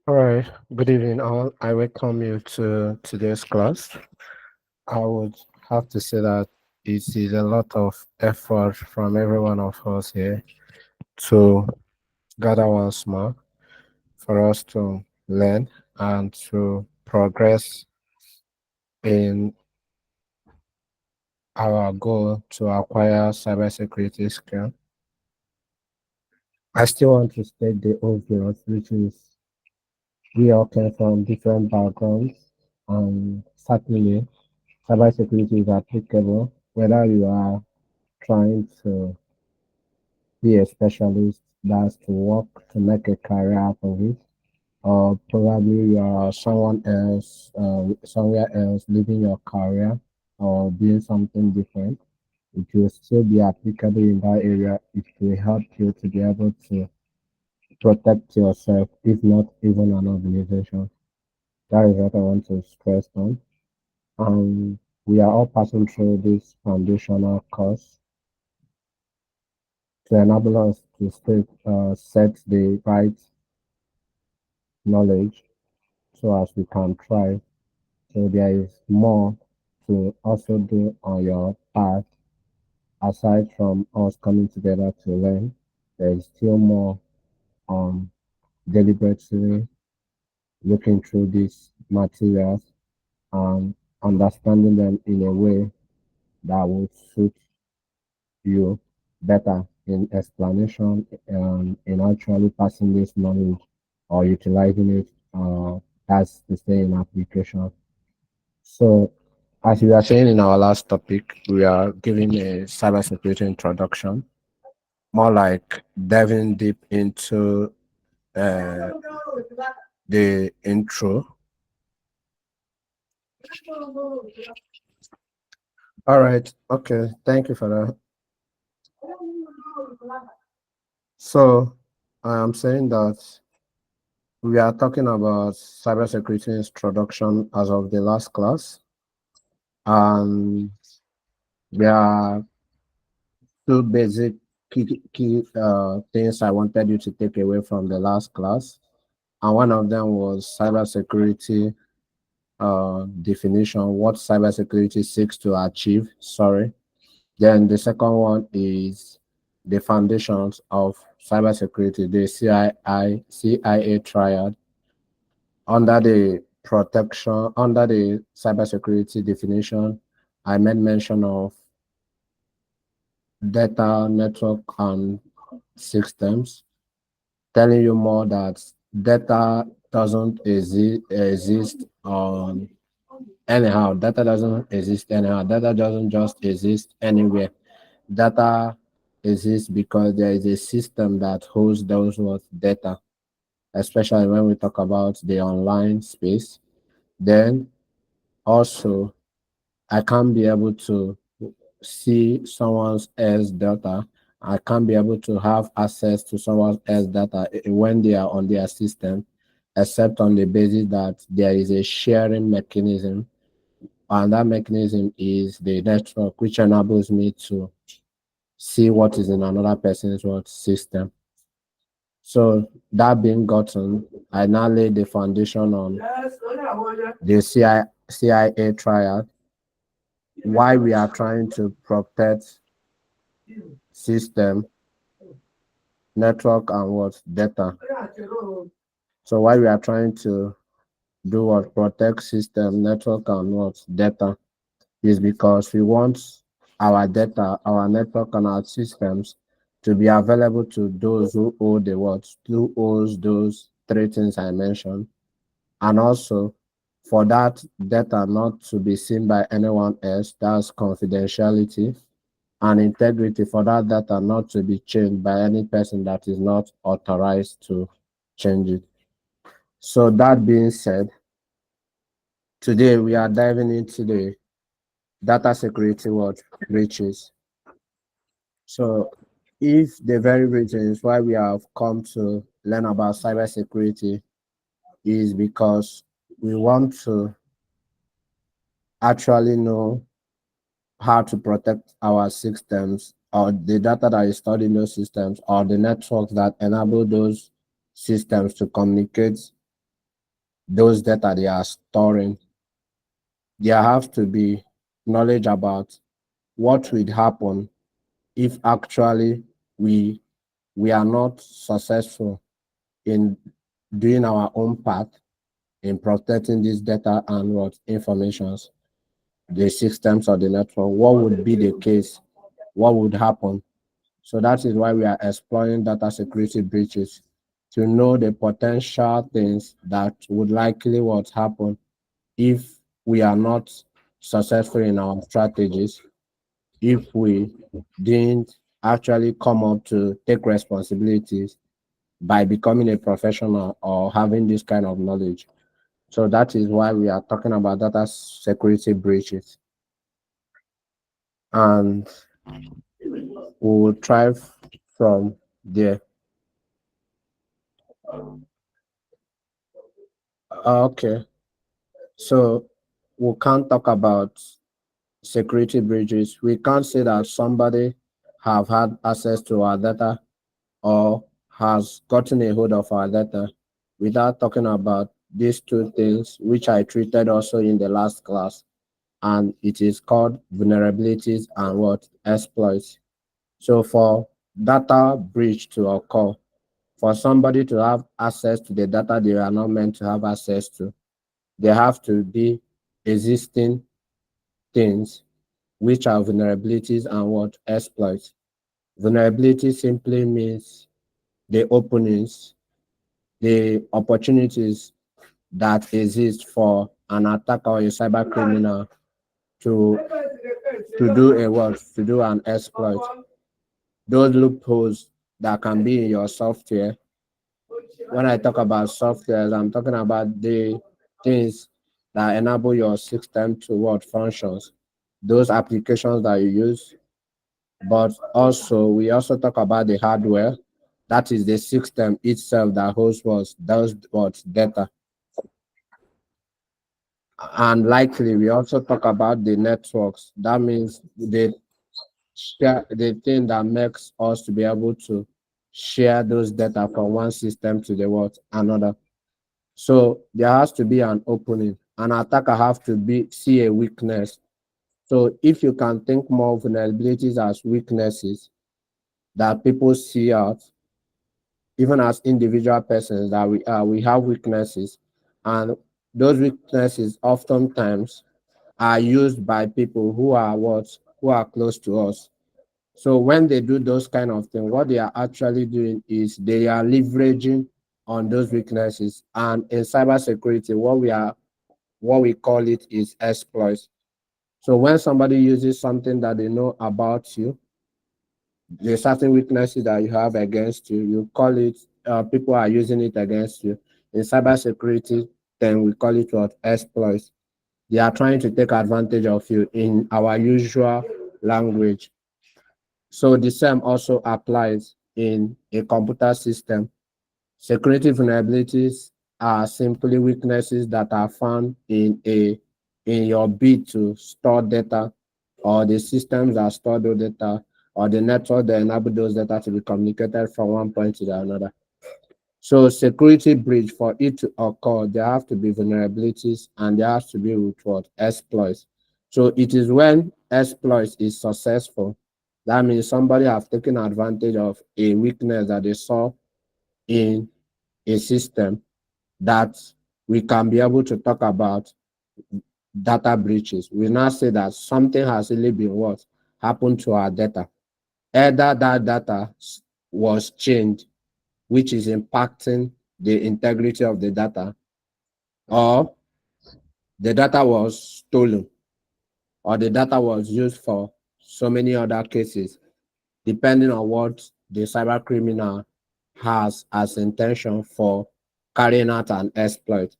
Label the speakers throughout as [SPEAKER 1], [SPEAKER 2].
[SPEAKER 1] All right, good evening, all. I welcome you to today's class. I would have to say that it is a lot of effort from every one of us here to gather once more for us to learn and to progress in our goal to acquire cybersecurity skill. I still want to state the obvious, which is we all came from different backgrounds, and certainly cybersecurity is applicable whether you are trying to be a specialist that's to work to make a career out of it, or probably you are someone else, somewhere else living your career or doing something different. It will still be applicable in that area. It will help you to be able to protect yourself, if not even an organization. That is what I want to stress on. And we are all passing through this foundational course to enable us to set the right knowledge so as we can try. So there is more to also do on your path aside from us coming together to learn. There is still more on deliberately looking through these materials and understanding them in a way that would suit you better in explanation and in actually passing this knowledge or utilizing it, as to say in application. So, as we were saying in our last topic, we are giving a cybersecurity introduction, more like diving deep into uh, the intro. All right, okay, thank you for that. So, I am saying that we are talking about cybersecurity introduction as of the last class, and there are two basic key things I wanted you to take away from the last class, and one of them was cybersecurity definition, what cybersecurity seeks to achieve. Sorry. Then the second one is the foundations of cybersecurity, the CIA triad. Under the cybersecurity definition, I made mention of data, network, and systems, telling you more that data doesn't exist on anyhow. Data doesn't exist anyhow. Data doesn't just exist anywhere. Data exists because there is a system that holds those what data, especially when we talk about the online space. Then also I can't be able to see someone else's data. I can't be able to have access to someone else's data when they are on their system, except on the basis that there is a sharing mechanism, and that mechanism is the network, which enables me to see what is in another person's what system. So that being gotten, I now lay the foundation on the CIA trial, why we are trying to protect system, network, and what data. So why we are trying to do what protect system, network, and what data is because we want our data, our network, and our systems to be available to those who owe the what, who owes those three things I mentioned, and also for that data not to be seen by anyone else. That's confidentiality, and integrity, for that data not to be changed by any person that is not authorized to change it. So that being said, today we are diving into the data security what breaches. So if the very reasons why we have come to learn about cybersecurity is because we want to actually know how to protect our systems or the data that is stored in those systems, or the networks that enable those systems to communicate those data they are storing, there has to be knowledge about what would happen if actually we we are not successful in doing our own part in protecting this data and what informations, the systems or the network. What would be the case? What would happen? So that is why we are exploring data security breaches, to know the potential things that would likely what happen if we are not successful in our strategies, if we didn't actually come up to take responsibilities by becoming a professional or having this kind of knowledge. So that is why we are talking about data security breaches. And we will thrive from there. Okay. So we can't talk about security breaches. We can't say that somebody have had access to our data or has gotten a hold of our data without talking about these two things, which I treated also in the last class. And it is called vulnerabilities and what exploits. So for data breach to occur, for somebody to have access to the data they are not meant to have access to, there have to be existing things which are vulnerabilities and what exploits. Vulnerability simply means the openings, the opportunities that exist for an attacker or a cyber criminal to do a what, to do an exploit. Those loopholes that can be in your software. When I talk about softwares, I'm talking about the things that enable your system to what functions, those applications that you use. But also, we also talk about the hardware. That is the system itself that holds what does what data. And likely, we also talk about the networks. That means the thing that makes us to be able to share those data from one system to the what another. So there has to be an opening. An attacker have to be see a weakness. So if you can think more vulnerabilities as weaknesses that people see out, even as individual persons, that we have weaknesses, and those weaknesses oftentimes are used by people who are what who are close to us. So when they do those kind of things, what they are actually doing is they are leveraging on those weaknesses. And in cybersecurity, what we call it is exploits. So when somebody uses something that they know about you, the certain weaknesses that you have against you, you call it people are using it against you. In cybersecurity, then we call it what exploits. They are trying to take advantage of you in our usual language. So the same also applies in a computer system. Security vulnerabilities are simply weaknesses that are found in your bid to store data, or the systems that store those data, or the network that enable those data to be communicated from one point to the another. So security breach, for it to occur, there have to be vulnerabilities and there has to be with what exploits. So it is when exploits is successful, that means somebody have taken advantage of a weakness that they saw in a system, that we can be able to talk about data breaches. We now say that something has really been what happened to our data. Either that data was changed, which is impacting the integrity of the data, or the data was stolen, or the data was used for so many other cases, depending on what the cyber criminal has as intention for carrying out an exploit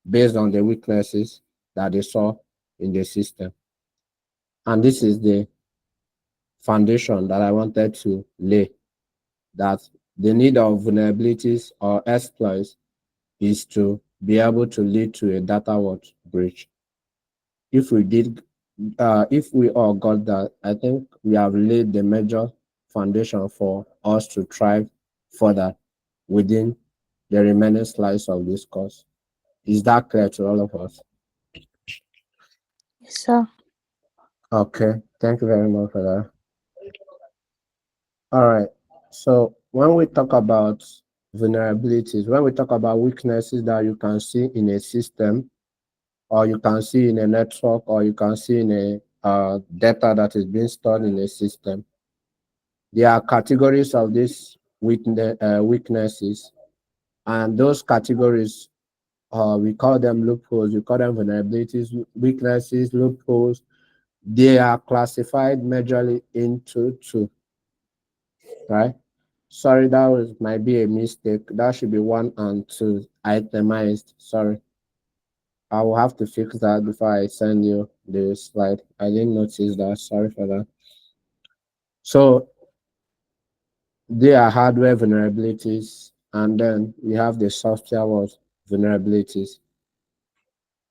[SPEAKER 1] based on the weaknesses that they saw in the system. And this is the foundation that I wanted to lay, that the need of vulnerabilities or exploits is to be able to lead to a data what breach. If we did If we all got that, I think we have laid the major foundation for us to thrive further within the remaining slice of this course. Is that clear to all of us?
[SPEAKER 2] Yes, sir.
[SPEAKER 1] Okay, thank you very much for that. All right. So when we talk about vulnerabilities, when we talk about weaknesses that you can see in a system, or you can see in a network, or you can see in a data that is being stored in a system, there are categories of these weaknesses, and those categories, we call them loopholes, we call them vulnerabilities, weaknesses, loopholes. They are classified majorly into two, right? Sorry, that was might be a mistake. That should be one and two itemized. Sorry. I will have to fix that before I send you the slide. I didn't notice that. Sorry for that. So there are hardware vulnerabilities, and then we have the software vulnerabilities.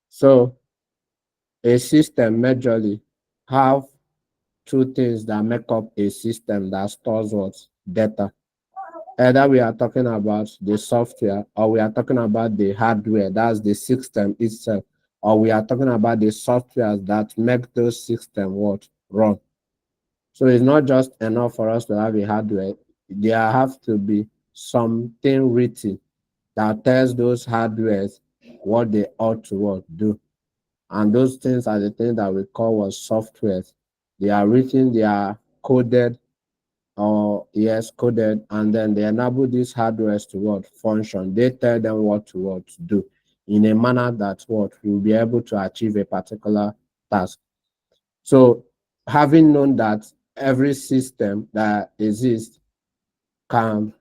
[SPEAKER 1] So a system majorly have two things that make up a system that stores what data. Either we are talking about the software, or we are talking about the hardware, that's the system itself, or we are talking about the softwares that make those systems what run. So it's not just enough for us to have a hardware. There have to be something written that tells those hardwares what they ought to what do. And those things are the things that we call what softwares. They are written, they are coded, or yes, coded, and then they enable these hardwares to what function. They tell them what to do in a manner that what will be able to achieve a particular task. So having known that every system that exists can,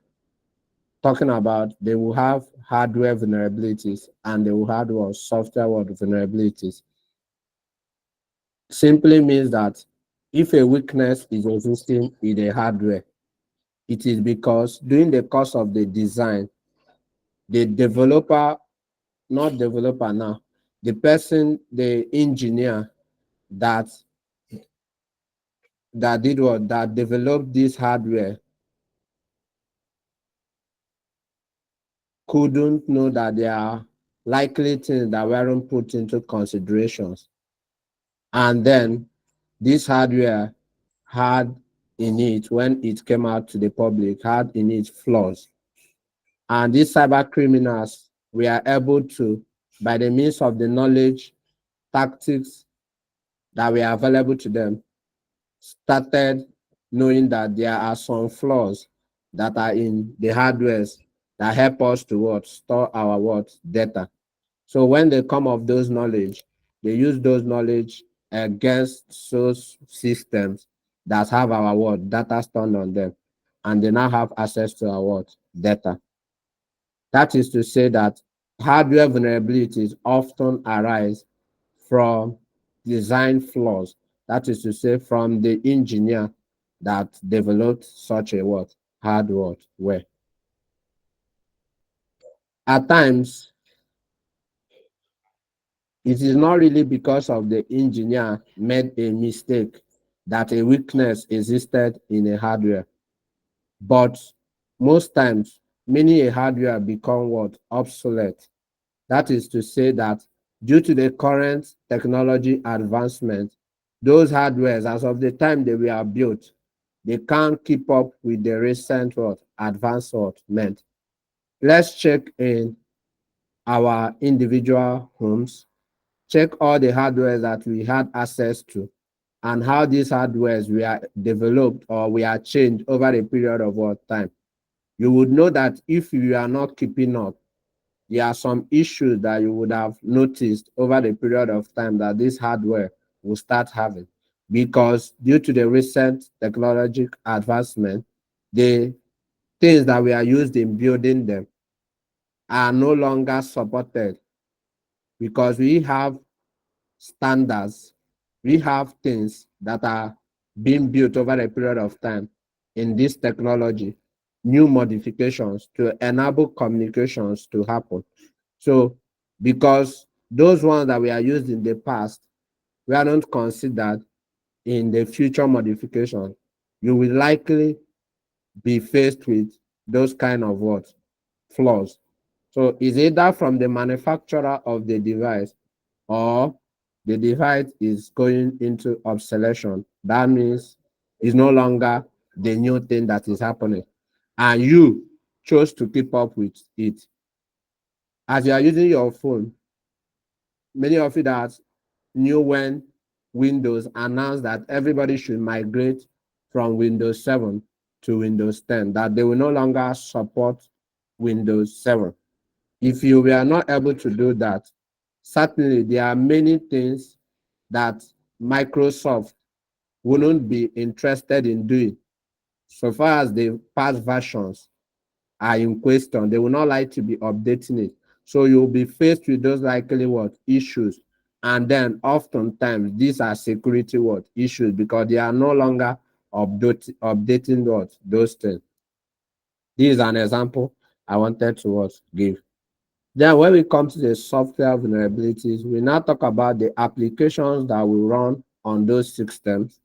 [SPEAKER 1] talking about, they will have hardware vulnerabilities and they will have what software what vulnerabilities, simply means that if a weakness is existing in the hardware, it is because during the course of the design, the developer, not developer now, the person, the engineer that did what, that developed this hardware, couldn't know that there are likely things that weren't put into considerations. And then this hardware had in it, when it came out to the public, had in it flaws. And these cyber criminals were able to, by the means of the knowledge, tactics that were available to them, started knowing that there are some flaws that are in the hardwares that help us to what store our what data. So when they come of those knowledge, they use those knowledge against those systems that have our what data stored on them, and they now have access to our what data. That is to say that hardware vulnerabilities often arise from design flaws. That is to say, from the engineer that developed such a what hardware. At times, it is not really because of the engineer made a mistake that a weakness existed in a hardware, but most times, many a hardware become what obsolete. That is to say that due to the current technology advancement, those hardwares, as of the time they were built, they can't keep up with the recent what advancement. Let's check in our individual homes, check all the hardware that we had access to, and how these hardwares were developed or were changed over a period of what time. You would know that if you are not keeping up, there are some issues that you would have noticed over the period of time that this hardware will start having. Because due to the recent technological advancement, the things that we are used in building them are no longer supported, because we have standards, we have things that are being built over a period of time in this technology, new modifications to enable communications to happen. So, because those ones that we are used in the past were not considered in the future modification, you will likely be faced with those kind of what? Flaws. So it's either from the manufacturer of the device or the device is going into obsolescence. That means it's no longer the new thing that is happening. And you chose to keep up with it. As you are using your phone, many of you that knew when Windows announced that everybody should migrate from Windows 7 to Windows 10, that they will no longer support Windows 7. If you were not able to do that, certainly there are many things that Microsoft wouldn't be interested in doing. So far as the past versions are in question, they will not like to be updating it. So you'll be faced with those likely what issues. And then oftentimes these are security what issues because they are no longer updating what those things. This is an example I wanted to what give. Then when we come to the software vulnerabilities, we now talk about the applications that will run on those systems,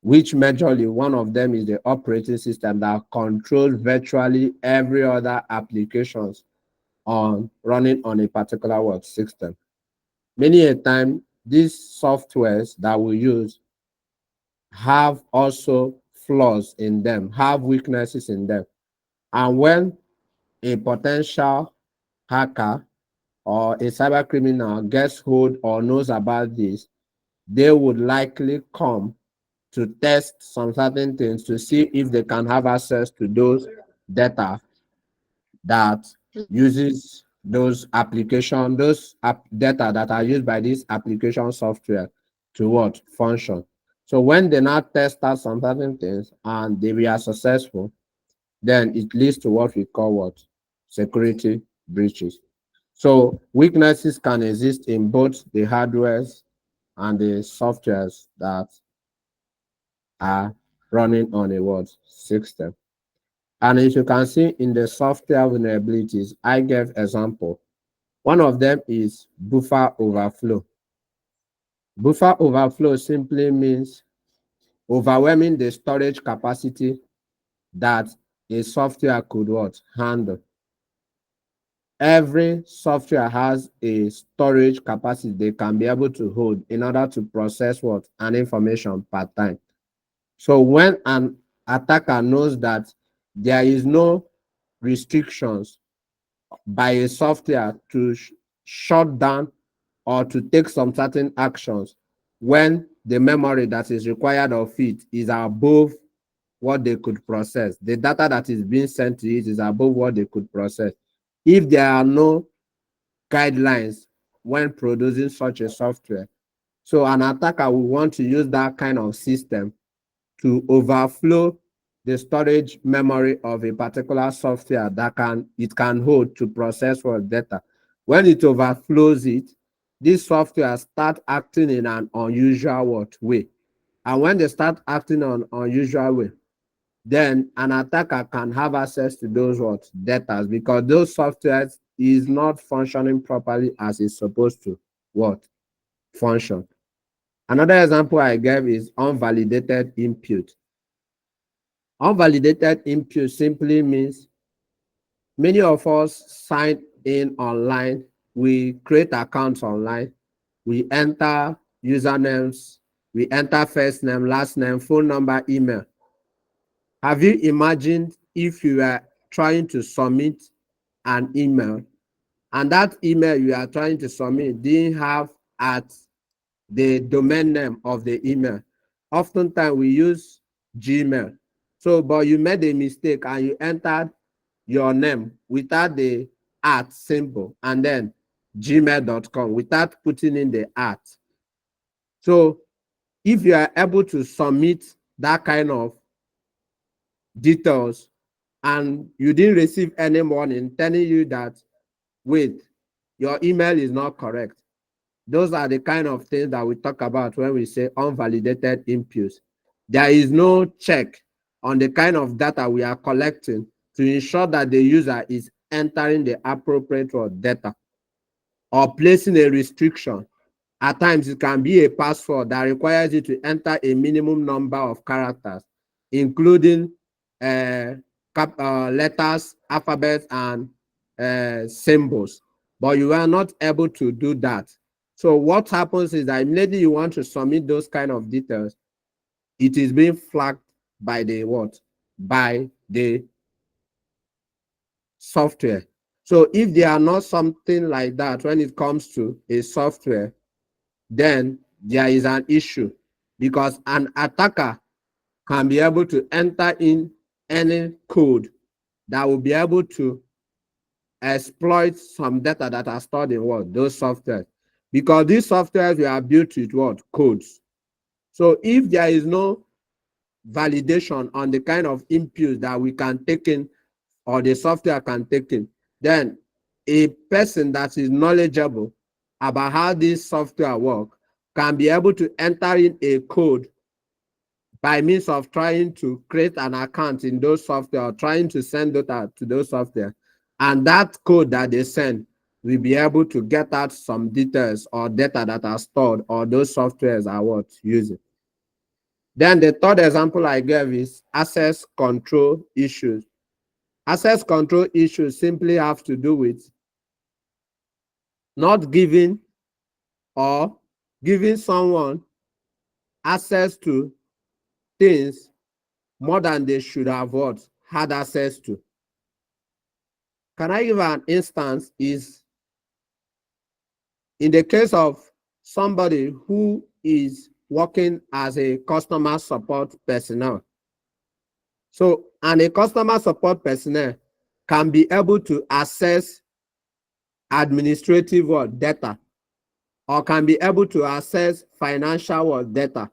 [SPEAKER 1] which majorly one of them is the operating system that controls virtually every other applications on running on a particular what system. Many a time, these softwares that we use have also flaws in them, have weaknesses in them. And when a potential hacker or a cyber criminal gets hold or knows about this, they would likely come to test some certain things to see if they can have access to those data that uses those application, those data that are used by this application software to what function. So when they now test out some certain things and they are successful, then it leads to what we call what security breaches. So weaknesses can exist in both the hardwares and the softwares that are running on a what system. And as you can see in the software vulnerabilities, I gave example. One of them is buffer overflow. Buffer overflow simply means overwhelming the storage capacity that a software could what handle. Every software has a storage capacity they can be able to hold in order to process what an information per time. So when an attacker knows that there is no restrictions by a software to shut down or to take some certain actions when the memory that is required of it is above what they could process. The data that is being sent to it is above what they could process. If there are no guidelines when producing such a software, so an attacker will want to use that kind of system to overflow the storage memory of a particular software that can hold to process for data. When it overflows it, this software start acting in an unusual way. And when they start acting on unusual way, then an attacker can have access to those what data because those softwares is not functioning properly as it's supposed to what function. Another example I gave is unvalidated input. Unvalidated input simply means many of us sign in online, we create accounts online, we enter usernames, we enter first name, last name, phone number, email. Have you imagined if you are trying to submit an email and that email you are trying to submit didn't have at the domain name of the email? Oftentimes we use Gmail. So, but you made a mistake and you entered your name without the at symbol and then gmail.com without putting in the at. So if you are able to submit that kind of details and you didn't receive any warning telling you that, wait, your email is not correct. Those are the kind of things that we talk about when we say unvalidated inputs. There is no check on the kind of data we are collecting to ensure that the user is entering the appropriate data or placing a restriction At times, it can be a password that requires you to enter a minimum number of characters, including uh, letters, alphabets, and symbols. But you are not able to do that. So what happens is that immediately you want to submit those kind of details, it is being flagged by the what? By the software. So if there are not something like that when it comes to a software, then there is an issue, because an attacker can be able to enter in any code that will be able to exploit some data that are stored in what? Those softwares. Because these softwares were built with what? Codes. So if there is no validation on the kind of inputs that we can take in or the software can take in, then a person that is knowledgeable about how this software work can be able to enter in a code by means of trying to create an account in those software or trying to send data to those software. And that code that they send will be able to get out some details or data that are stored or those softwares are what using. Then the third example I gave is access control issues. Access control issues simply have to do with not giving or giving someone access to things more than they should have what had access to. Can I give an instance? Is in the case of somebody who is working as a customer support personnel. So, and a customer support personnel can be able to access administrative data, or can be able to access financial data.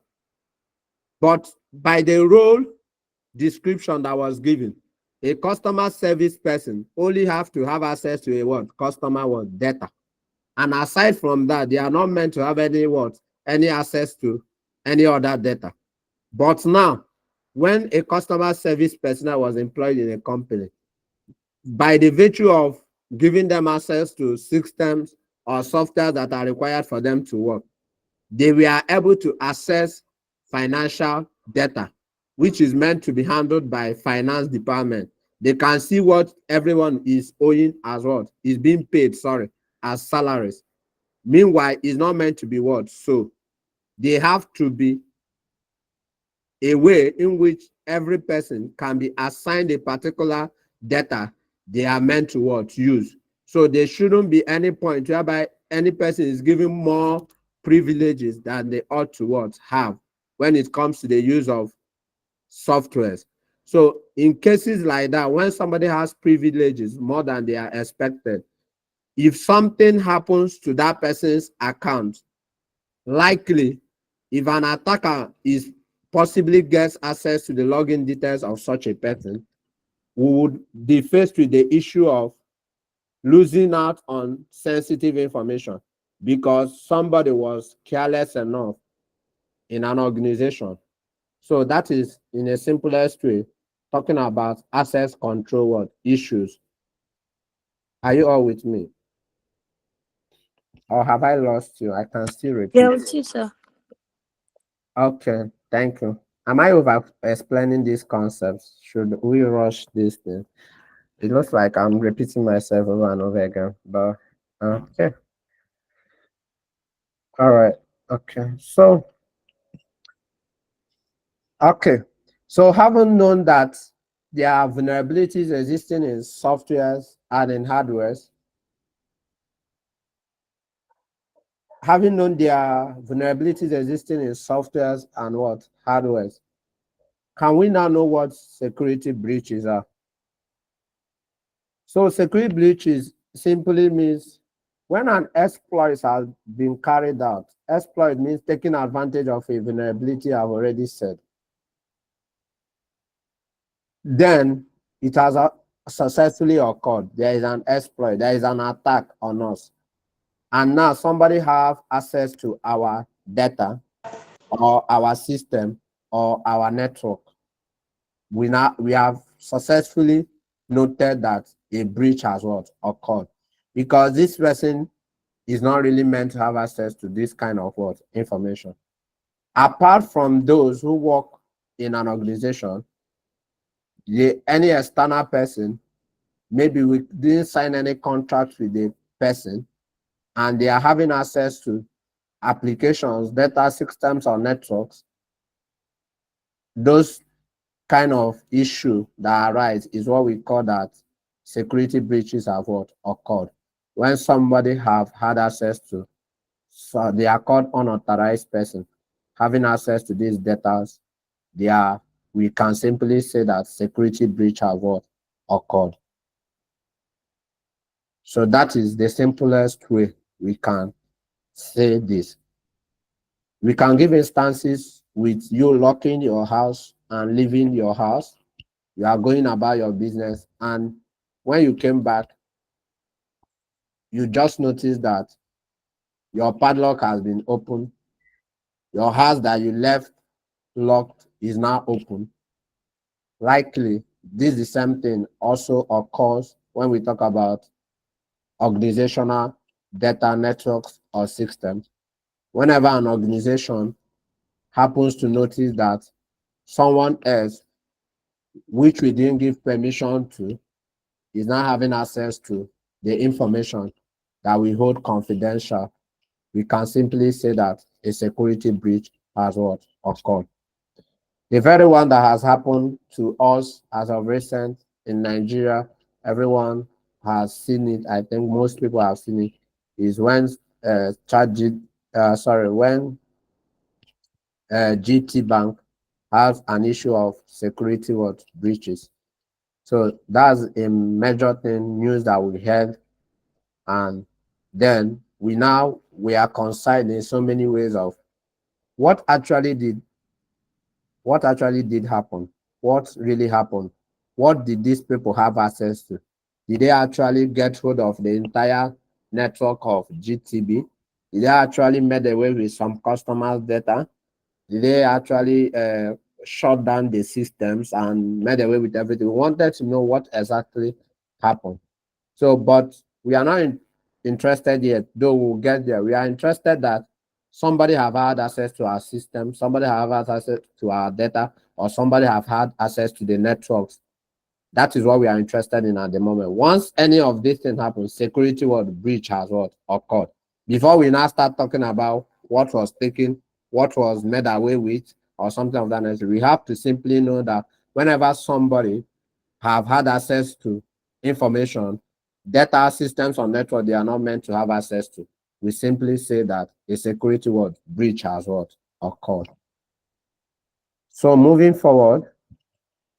[SPEAKER 1] But by the role description that was given, a customer service person only have to have access to a customer data. And aside from that, they are not meant to have any access to any other data. But now, when a customer service personnel was employed in a company, by the virtue of giving them access to systems or software that are required for them to work, they were able to access financial data, which is meant to be handled by finance department. They can see what everyone is owing as what is being paid, as salaries. Meanwhile, it's not meant to be what? So they have to be a way in which every person can be assigned a particular data they are meant to use. So there shouldn't be any point whereby any person is given more privileges than they ought to have when it comes to the use of softwares. So in cases like that, when somebody has privileges more than they are expected, if something happens to that person's account, likely, if an attacker is possibly gets access to the login details of such a person, we would be faced with the issue of losing out on sensitive information because somebody was careless enough in an organization. So that is, in a simplest way, talking about access control issues. Are you all with me? Or have I lost you? I can still
[SPEAKER 2] Yeah,
[SPEAKER 1] repeat.
[SPEAKER 2] with you, sir.
[SPEAKER 1] Okay, thank you. Am I over explaining these concepts? Should we rush this thing? It looks like I'm repeating myself over and over again, but okay, all right, okay. Okay, so having known that there are vulnerabilities existing in softwares and in hardwares, having known there are vulnerabilities existing in softwares and hardwares, can we now know what security breaches are? So security breaches simply means when an exploit has been carried out. Exploit means taking advantage of a vulnerability I've already said. Then it has successfully occurred. There is an exploit, there is an attack on us. And now somebody have access to our data or our system or our network. We have successfully noted that a breach has occurred because this person is not really meant to have access to this kind of what information. Apart from those who work in an organization, any external person, maybe we didn't sign any contract with the person, and they are having access to applications, data systems, or networks. Those kind of issue that arise is what we call that security breaches have what occurred when somebody have had access to, so they are called unauthorized person having access to these data. They are, we can simply say that security breach have what occurred. So that is the simplest way we can say this. We can give instances with you locking your house and leaving your house. You are going about your business, and when you came back, you just noticed that your padlock has been opened. Your house that you left locked is now open. Likely, this is the same thing also occurs when we talk about organizational data networks or systems. Whenever an organization happens to notice that someone else, which we didn't give permission to, is now having access to the information that we hold confidential, we can simply say that a security breach has what occurred. The very one that has happened to us as of recent in Nigeria, everyone has seen it. I think most people have seen it. Is when when GT Bank has an issue of security what breaches. So that's a major thing news that we heard, and then we are concerned in so many ways of what actually did happen, what really happened, what did these people have access to? Did they actually get hold of the entire network of GTB? Did they actually made away with some customers' data? Did they actually shut down the systems and made away with everything? We wanted to know what exactly happened. So, but we are not interested yet, though we'll get there. We are interested that somebody have had access to our system, somebody have had access to our data, or somebody have had access to the networks. That is what we are interested in at the moment. Once any of these things happen, security what breach has what occurred. Before we now start talking about what was taken, what was made away with, or something of that nature, we have to simply know that whenever somebody have had access to information, data systems or network they are not meant to have access to, we simply say that a security what breach has what occurred. So moving forward,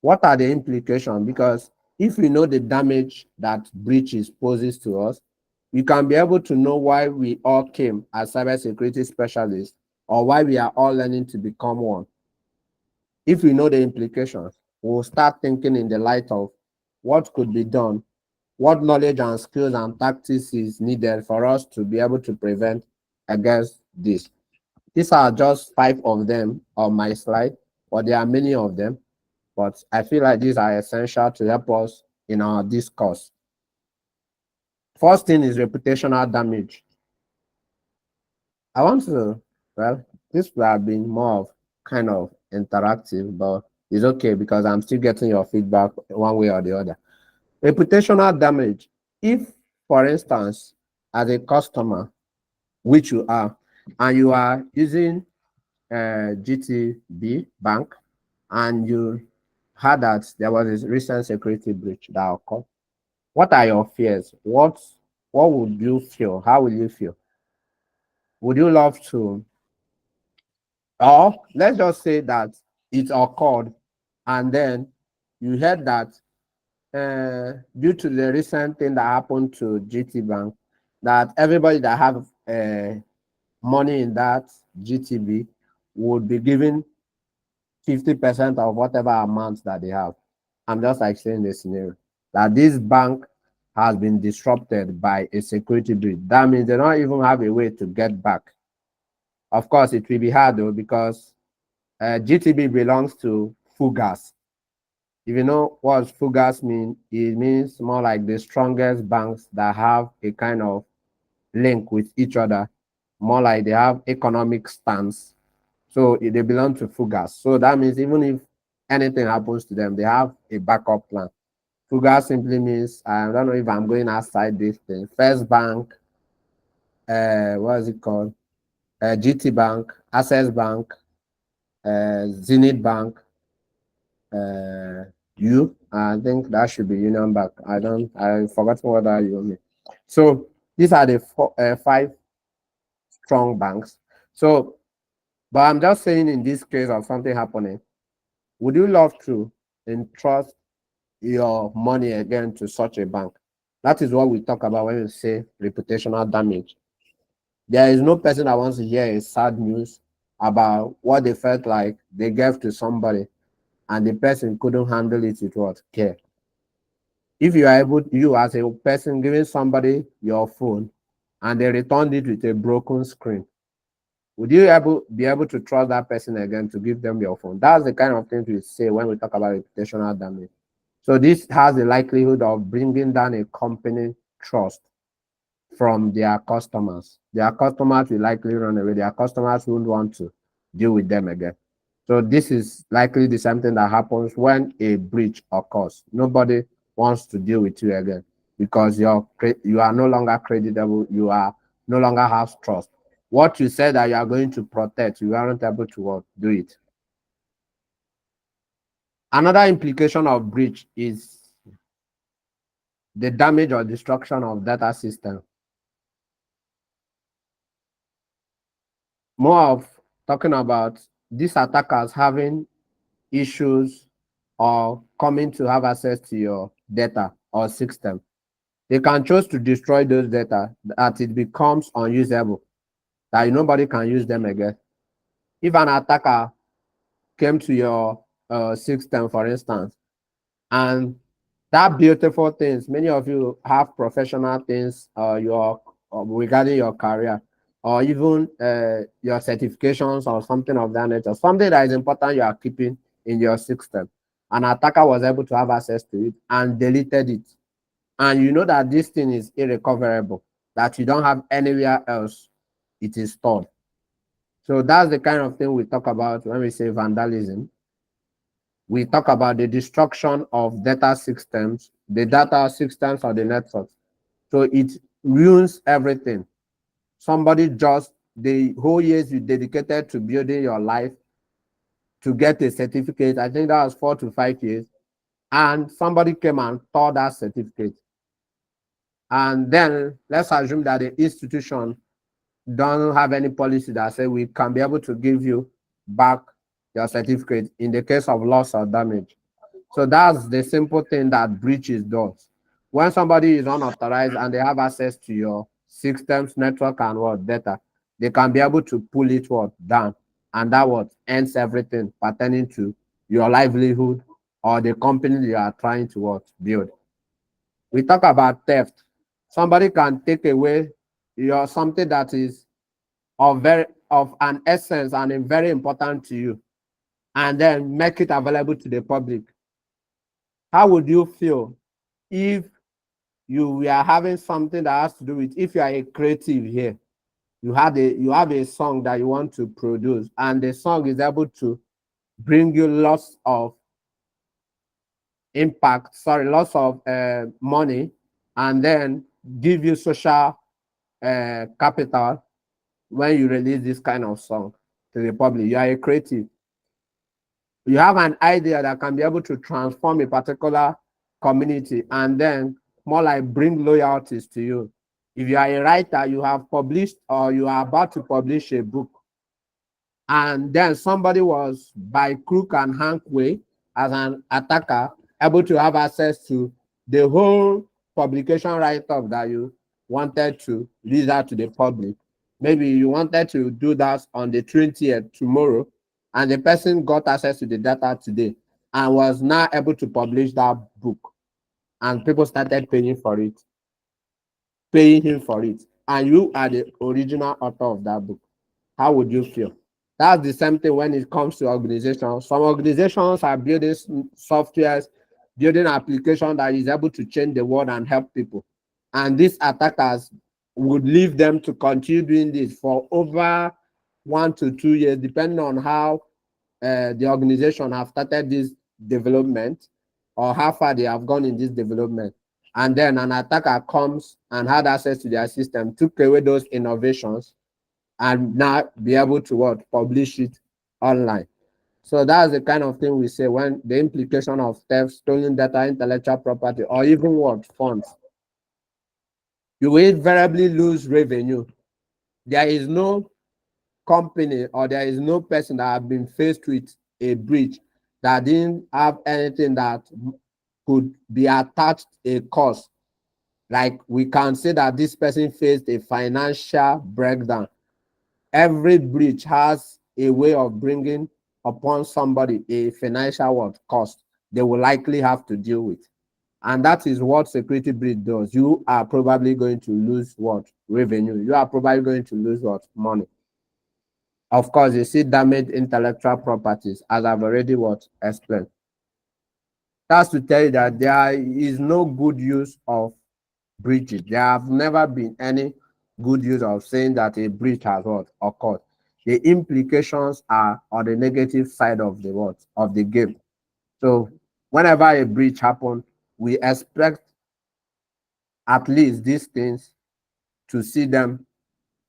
[SPEAKER 1] what are the implications? Because if we know the damage that breaches poses to us, we can be able to know why we all came as cybersecurity specialists or why we are all learning to become one. If we know the implications, we'll start thinking in the light of what could be done, what knowledge and skills and tactics is needed for us to be able to prevent against this. These are just 5 of them on my slide, but there are many of them. But I feel like these are essential to help us in our discourse. First thing is reputational damage. I want to, well, this will have been more of kind of interactive, but it's okay because I'm still getting your feedback one way or the other. Reputational damage. If, for instance, as a customer, which you are, and you are using GTB Bank, and you heard that there was a recent security breach that occurred, what are your fears? What would you feel? How will you feel? Would you love to, or let's just say that it occurred, and then you heard that due to the recent thing that happened to GT Bank, that everybody that have money in that GTB would be given 50% of whatever amount that they have. I'm just like saying the scenario that this bank has been disrupted by a security breach. That means they don't even have a way to get back. Of course, it will be hard though because GTB belongs to Fugas. If you know what Fugas mean, it means more like the strongest banks that have a kind of link with each other, more like they have economic stance. So they belong to Fugas. So that means even if anything happens to them, they have a backup plan. Fugas simply means I don't know if I'm going outside this thing. First Bank, what is it called? GT Bank, Access Bank, Zenith Bank, uh, I think that should be Union Bank. I forgot what that you mean. So these are the five strong banks. So, but I'm just saying in this case of something happening, would you love to entrust your money again to such a bank? That is what we talk about when we say reputational damage. There is no person that wants to hear a sad news about what they felt like they gave to somebody and the person couldn't handle it with what care. If you are able, you as a person giving somebody your phone and they returned it with a broken screen, would you be able to trust that person again to give them your phone? That's the kind of things we say when we talk about reputational damage. So this has the likelihood of bringing down a company trust from their customers. Their customers will likely run away. Their customers won't want to deal with them again. So this is likely the same thing that happens when a breach occurs. Nobody wants to deal with you again because you are no longer creditable. You are no longer have trust. What you said that you are going to protect, you aren't able to do it. Another implication of breach is the damage or destruction of data system. More of talking about these attackers having issues or coming to have access to your data or system. They can choose to destroy those data that it becomes unusable, that nobody can use them again. If an attacker came to your system, for instance, and that beautiful things, many of you have professional things, regarding your career, or even your certifications or something of that nature, something that is important you are keeping in your system. An attacker was able to have access to it and deleted it. And you know that this thing is irrecoverable, that you don't have anywhere else it is stored. So that's the kind of thing we talk about when we say vandalism. We talk about the destruction of data systems, the data systems or the networks. So it ruins everything. Somebody just the whole years you dedicated to building your life to get a certificate, I think that was 4 to 5 years, and somebody came and tore that certificate. And then let's assume that the institution don't have any policy that say we can be able to give you back your certificate in the case of loss or damage. So that's the simple thing that breaches does. When somebody is unauthorized and they have access to your systems, network, and what data, they can be able to pull it what down, and that what ends everything pertaining to your livelihood or the company you are trying to what build. We talk about theft. Somebody can take away your something that is of an essence and very important to you, and then make it available to the public. How would you feel if you were having something that has to do with, if you are a creative here, you have a song that you want to produce, and the song is able to bring you lots of lots of money, and then give you social capital when you release this kind of song to the public. You are a creative. You have an idea that can be able to transform a particular community and then more like bring loyalties to you. If you are a writer, you have published or you are about to publish a book, and then somebody was by crook and hank way as an attacker able to have access to the whole publication write-up that you wanted to release out to the public. Maybe you wanted to do that on the 20th tomorrow, and the person got access to the data today and was now able to publish that book, and people started paying him for it, and you are the original author of that book. How would you feel? That's the same thing when it comes to organizations. Some organizations are building softwares, building application that is able to change the world and help people. And these attackers would leave them to continue doing this for over 1 to 2 years, depending on how the organization have started this development or how far they have gone in this development. And then an attacker comes and had access to their system, took away those innovations, and now be able to what publish it online. So that's the kind of thing we say when the implication of theft, stolen data, intellectual property, or even what funds, you will invariably lose revenue. There is no company or there is no person that have been faced with a breach that didn't have anything that could be attached a cost. Like we can say that this person faced a financial breakdown. Every breach has a way of bringing upon somebody a financial what cost they will likely have to deal with. And that is what security breach does. You are probably going to lose what revenue. You are probably going to lose what money. Of course, you see damaged intellectual properties, as I've already what explained. That's to tell you that there is no good use of breaches. There have never been any good use of saying that a breach has what occurred. The implications are on the negative side of the what of the game. So whenever a breach happens, we expect at least these things to see them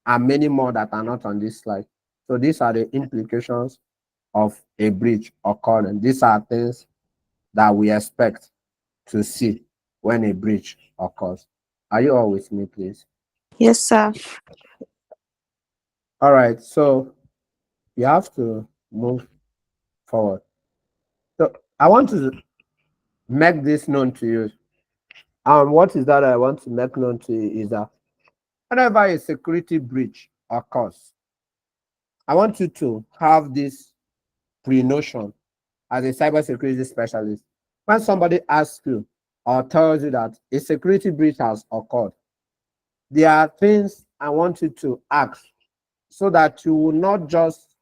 [SPEAKER 1] and many more that are not on this slide. So these are the implications of a breach occurring. These are things that we expect to see when a breach occurs. Are you all with me, please?
[SPEAKER 2] Yes, sir.
[SPEAKER 1] All right, so you have to move forward. So I want to make this known to you. And what is that I want to make known to you is that whenever a security breach occurs, I want you to have this pre-notion as a cybersecurity specialist. When somebody asks you or tells you that a security breach has occurred, there are things I want you to ask so that you will not just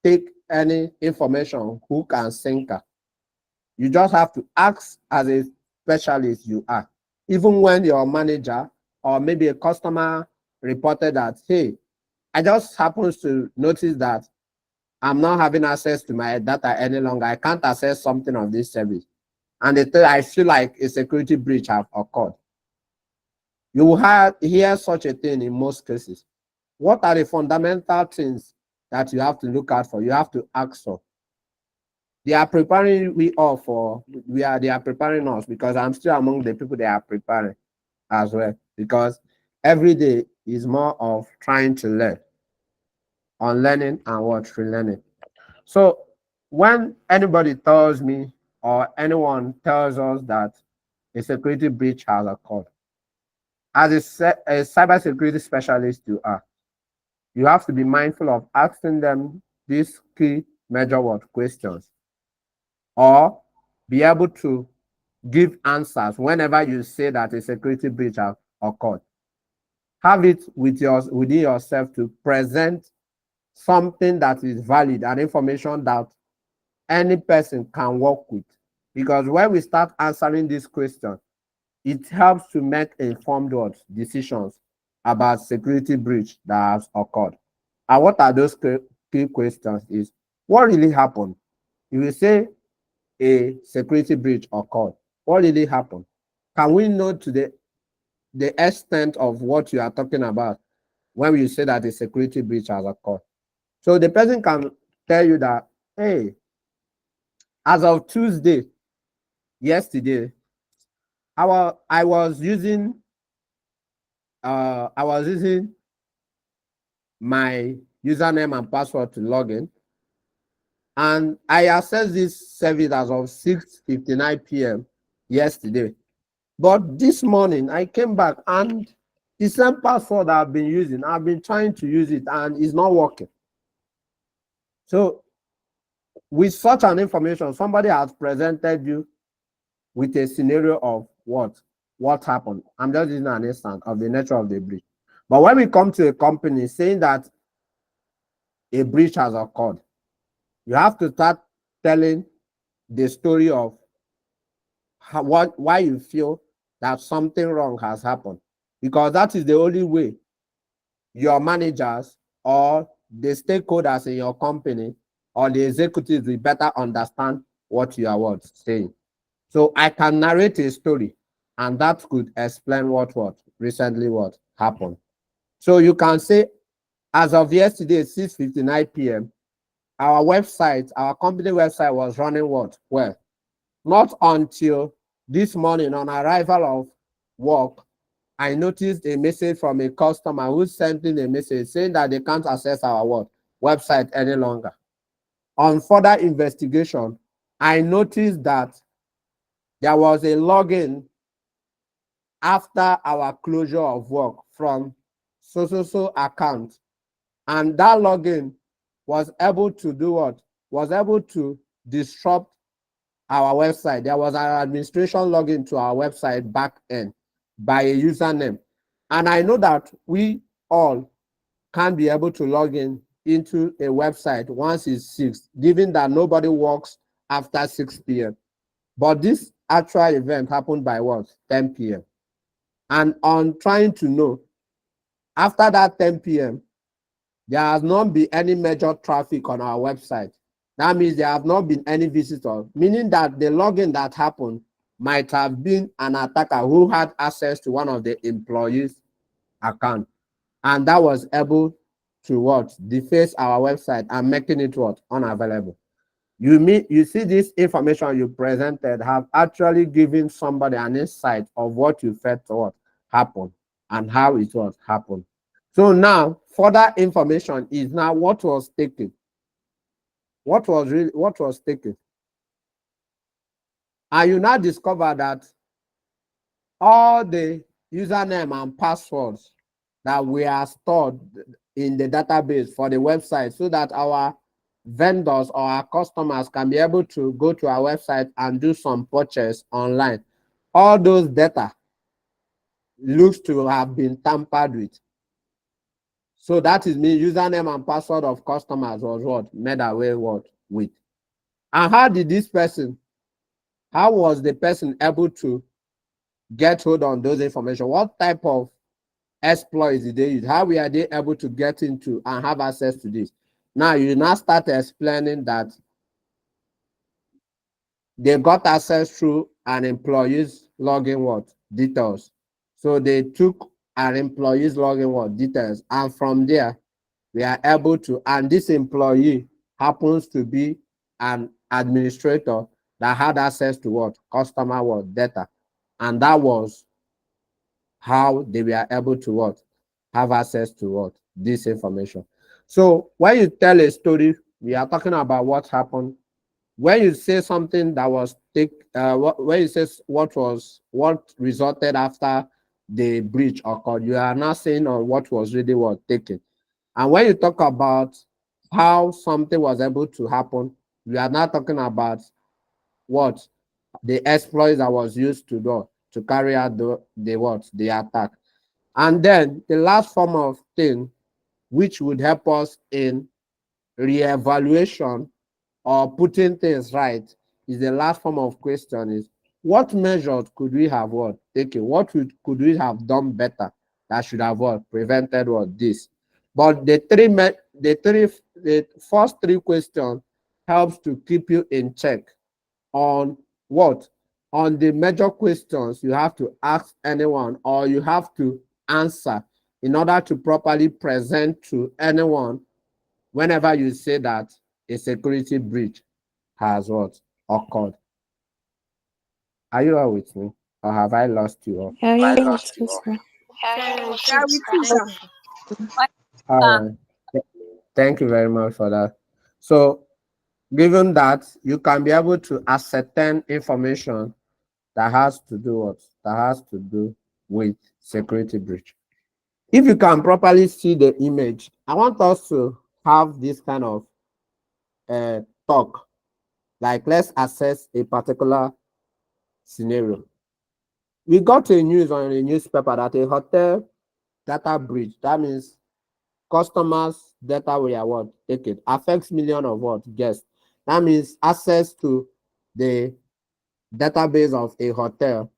[SPEAKER 1] take any information hook and sinker. You just have to ask as a specialist you are. Even when your manager or maybe a customer reported that, hey, I just happens to notice that I'm not having access to my data any longer. I can't access something of this service. And I feel like a security breach have occurred. You will hear such a thing in most cases. What are the fundamental things that you have to look out for? You have to ask for. They are preparing we all for they are preparing us because I'm still among the people they are preparing as well. Because every day is more of trying to learn, unlearning and what relearning. So when anybody tells me or anyone tells us that a security breach has occurred, as a cybersecurity specialist you are, you have to be mindful of asking them these key major word questions or be able to give answers whenever you say that a security breach has occurred. Have it within yourself to present something that is valid and information that any person can work with. Because when we start answering this question, it helps to make informed decisions about security breach that has occurred. And what are those key questions is what really happened? You will say a security breach occurred. What really happened? Can we know to the extent of what you are talking about when you say that a security breach has occurred? So the person can tell you that, hey, as of Tuesday, yesterday, I was using my username and password to log in, and I accessed this service as of 6:59 p.m. yesterday. But this morning I came back and the same password I've been using, I've been trying to use it and it's not working. So with such an information, somebody has presented you with a scenario of what happened. I'm just using an instance of the nature of the breach. But when we come to a company saying that a breach has occurred, you have to start telling the story of why you feel that something wrong has happened, because that is the only way your managers or the stakeholders in your company or the executives will better understand what you are what saying. So I can narrate a story, and that could explain what recently what happened. So you can say, as of yesterday, 6:59 p.m., our website, our company website was running what? Well, not until this morning on arrival of work, I noticed a message from a customer who sent in a message saying that they can't access our what? Website any longer. On further investigation, I noticed that there was a login after our closure of work from so account, and that login was able to do what? Was able to disrupt our website. There was an administration login to our website back end by a username. And I know that we all can be able to log in into a website once it's 6, given that nobody works after 6 p.m. But this actual event happened by what? 10 p.m. And on trying to know, after that 10 p.m., there has not been any major traffic on our website. That means there have not been any visitors, meaning that the login that happened might have been an attacker who had access to one of the employees' account, and that was able to what? Deface our website and making it what? Unavailable. You see this information you presented have actually given somebody an insight of what you felt what happened and how it was happened. So now further information is now what was taken, what was taken, and you now discover that all the username and passwords that we are stored in the database for the website so that our vendors or our customers can be able to go to our website and do some purchase online. All those data looks to have been tampered with. So that is me, username and password of customers was what? Made away what? With. And how was the person able to get hold on those information? What type of exploits did they use? How were they able to get into and have access to this? Now you now start explaining that they got access through an employee's login what? Details. So they took an employee's login what? Details. And from there, we are able to, and this employee happens to be an administrator that had access to what? Customer what? Data. And that was how they were able to what? Have access to what? This information. So when you tell a story, we are talking about what happened. When you say something that was when you say what resulted after the breach occurred, you are not saying on what was really what taken. And when you talk about how something was able to happen, we are not talking about what the exploits that was used to do to carry out the attack. And then the last form of thing which would help us in reevaluation or putting things right is the last form of question is what measures could we have what taken? Could we have done better that should have what prevented what this? But the first three questions helps to keep you in check on what? On the major questions you have to ask anyone or you have to answer in order to properly present to anyone whenever you say that a security breach has what? Occurred. Are you all with me? Or have I lost you all?
[SPEAKER 2] Yeah, you're with us now.
[SPEAKER 3] Yeah, with you, sir.
[SPEAKER 1] All right. Thank you very much for that. So, given that, you can be able to ascertain information that has to do what? That has to do with security breach. If you can properly see the image, I want us to have this kind of talk. Like, let's assess a particular scenario. We got a news on a newspaper that a hotel data breach, that means customers' data were what? Taken, affects millions of what? Guests. That means access to the database of a hotel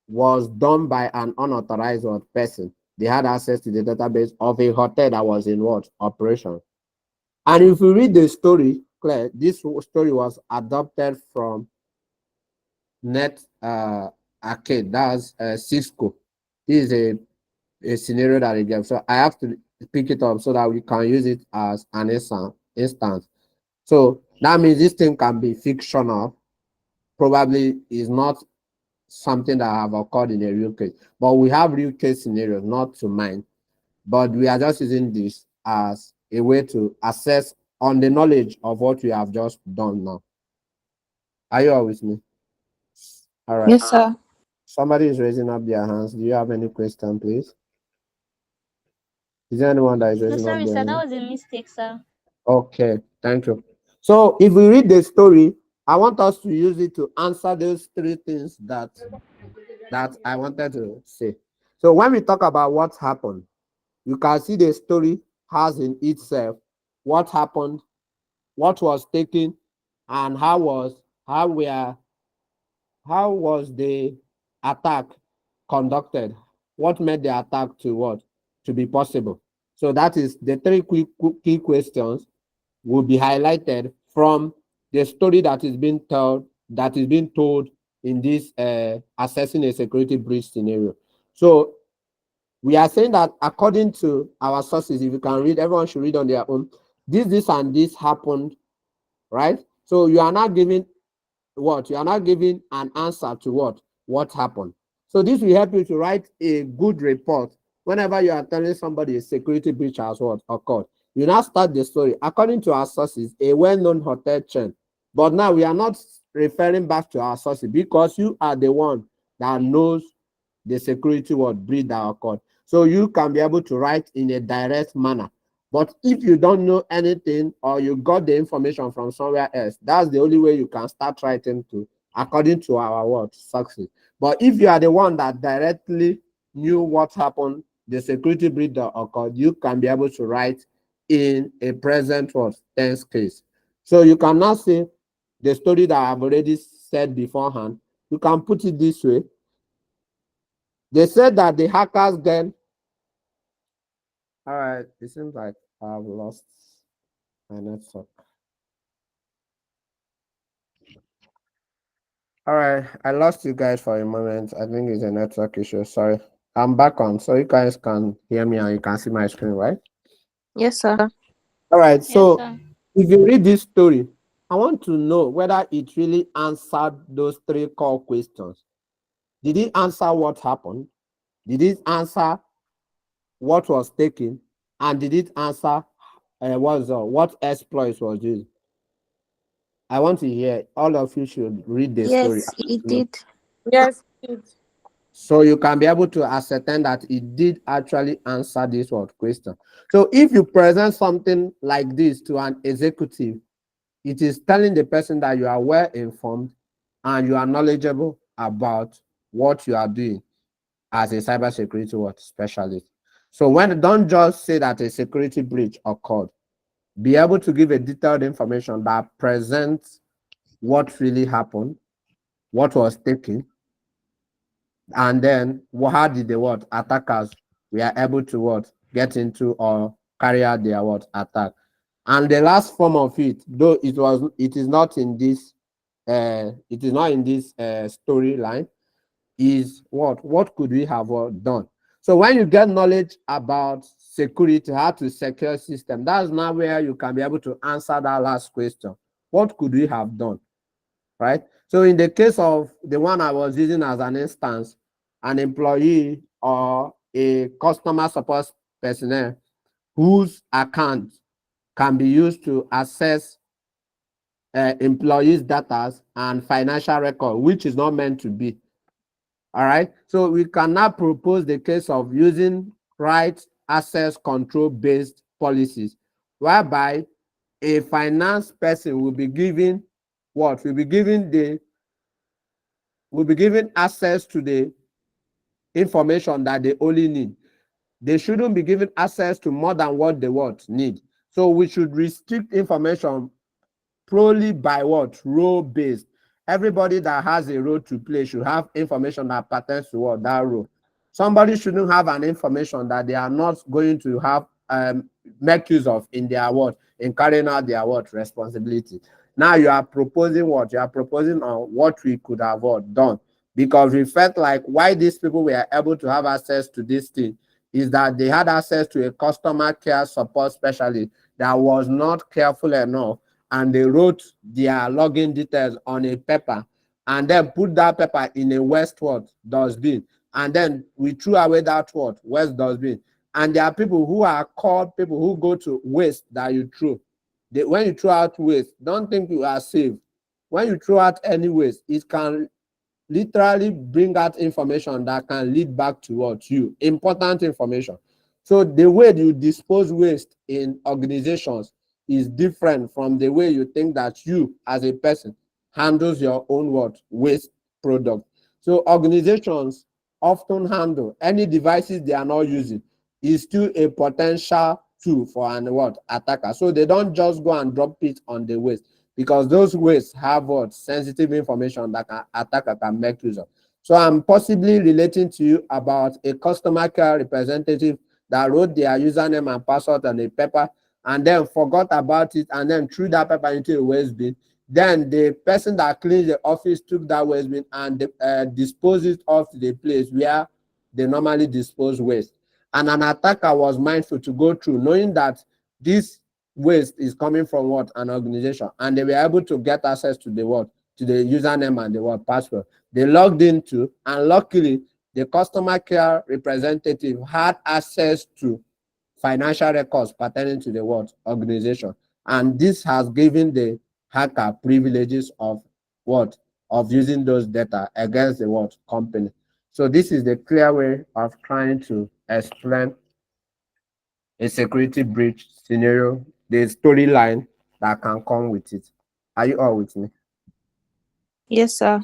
[SPEAKER 1] was done by an unauthorized person. They had access to the database of a hotel that was in what? Operation. And if you read the story, Claire, this story was adopted from Net Arcade. That's Cisco. This is a scenario that they gave. So I have to pick it up so that we can use it as an instance. So that means this thing can be fictional. Probably is not something that have occurred in a real case. But we have real case scenarios, not to mind. But we are just using this as a way to assess on the knowledge of what we have just done now. Are you all with me? All right.
[SPEAKER 2] Yes, sir.
[SPEAKER 1] Somebody is raising up their hands. Do you have any question, please? Is there anyone that is
[SPEAKER 4] No,
[SPEAKER 1] raising up
[SPEAKER 4] sorry,
[SPEAKER 1] their
[SPEAKER 4] sir. That
[SPEAKER 1] hand?
[SPEAKER 4] was a mistake, sir.
[SPEAKER 1] Okay, thank you. So if we read the story, I want us to use it to answer those three things that I wanted to say. So when we talk about what happened, you can see the story has in itself what happened, what was taken, and how was the attack conducted? What made the attack to what? To be possible. So that is the three key questions will be highlighted from the story that is being told in this assessing a security breach scenario. So we are saying that according to our sources, if you can read, everyone should read on their own. This, and this happened, right? So you are not giving what? You are not giving an answer to what happened. So this will help you to write a good report whenever you are telling somebody a security breach has what occurred. You now start the story according to our sources, a well-known hotel chain. But now we are not referring back to our sources because you are the one that knows the security breach that occurred. So you can be able to write in a direct manner. But if you don't know anything or you got the information from somewhere else, that's the only way you can start writing to according to our success. But if you are the one that directly knew what happened, the security breach that occurred, you can be able to write in a present tense case. So you cannot say the story that I've already said beforehand. You can put it this way. They said that the hackers then. All right, it seems like I've lost my network. All right, I lost you guys for a moment. I think it's a network issue. Sorry. I'm back on, so you guys can hear me and you can see my screen, right?
[SPEAKER 2] Yes, sir.
[SPEAKER 1] All right,
[SPEAKER 4] Yes,
[SPEAKER 1] so
[SPEAKER 4] sir.
[SPEAKER 1] if you read this story, I want to know whether it really answered those three core questions. Did it answer what happened? Did it answer what was taken? And did it answer what exploits was used? I want to hear all of you should read the story.
[SPEAKER 2] Yes, it did.
[SPEAKER 3] Yes, it.
[SPEAKER 1] So you can be able to ascertain that it did actually answer this question. So if you present something like this to an executive, it is telling the person that you are well informed and you are knowledgeable about what you are doing as a cybersecurity specialist. So when don't just say that a security breach occurred, be able to give a detailed information that presents what really happened, what was taken, and then how did the attackers were able to get into or carry out their attack. And the last form of it, though it is not in this storyline, is what could we have done. So when you get knowledge about security, how to secure system, that's now where you can be able to answer that last question. What could we have done? Right? So in the case of the one I was using as an instance, an employee or a customer support personnel whose account can be used to access employees' data and financial record, which is not meant to be. All right. So we can now propose the case of using right access control based policies, whereby a finance person will be given what? Will be given access to the information that they only need. They shouldn't be given access to more than what they need. So we should restrict information purely by role based. Everybody that has a role to play should have information that pertains to that role. Somebody shouldn't have an information that they are not going to have make use of in their what in carrying out their what responsibility. Now you are proposing what you are proposing on what we could have what done, because we felt like why these people were able to have access to this thing is that they had access to a customer care support specialist that was not careful enough, and they wrote their login details on a paper and then put that paper in a waste what dustbin, and then we threw away that what waste dustbin. And there are people who are called people who go to waste that you throw. When you throw out waste, don't think you are safe. When you throw out any waste, it can literally bring out information that can lead back to what you important information. So the way you dispose waste in organizations is different from the way you think that you as a person handles your own what waste product. So organizations often handle any devices they are not using is still a potential tool for an what attacker. So they don't just go and drop it on the waste, because those wastes have what sensitive information that an attacker can make use of. So I'm possibly relating to you about a customer care representative that wrote their username and password on a paper and then forgot about it and then threw that paper into a waste bin. Then the person that cleans the office took that waste bin and disposed it off to the place where they normally dispose waste. And an attacker was mindful to go through, knowing that this waste is coming from what an organization, and they were able to get access to the what to the username and the what password. They logged into, and luckily the customer care representative had access to financial records pertaining to the what organization, and this has given the hacker privileges of what of using those data against the what company. So this is the clear way of trying to explain a security breach scenario, the storyline that can come with it. Are you all with me?
[SPEAKER 3] Yes, sir.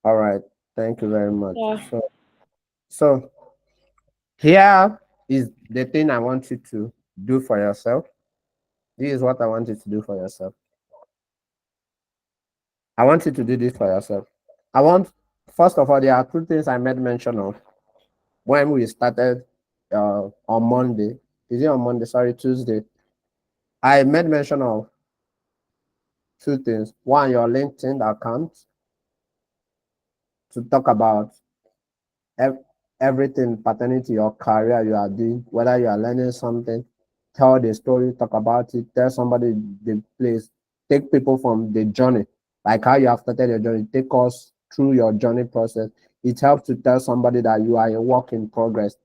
[SPEAKER 1] All right. Thank you very much.
[SPEAKER 3] Yeah.
[SPEAKER 1] So here is the thing I want you to do for yourself. This is what I want you to do for yourself. I want you to do this for yourself. I want, first of all, there are two things I made mention of when we started on Monday. Is it on Monday? Sorry, Tuesday. I made mention of two things. One, your LinkedIn account, to talk about ev- everything pertaining to your career you are doing, whether you are learning something, tell the story, talk about it, tell somebody the place, take people from the journey, like how you have started your journey, take us through your journey process. It helps to tell somebody that you are a work in progress.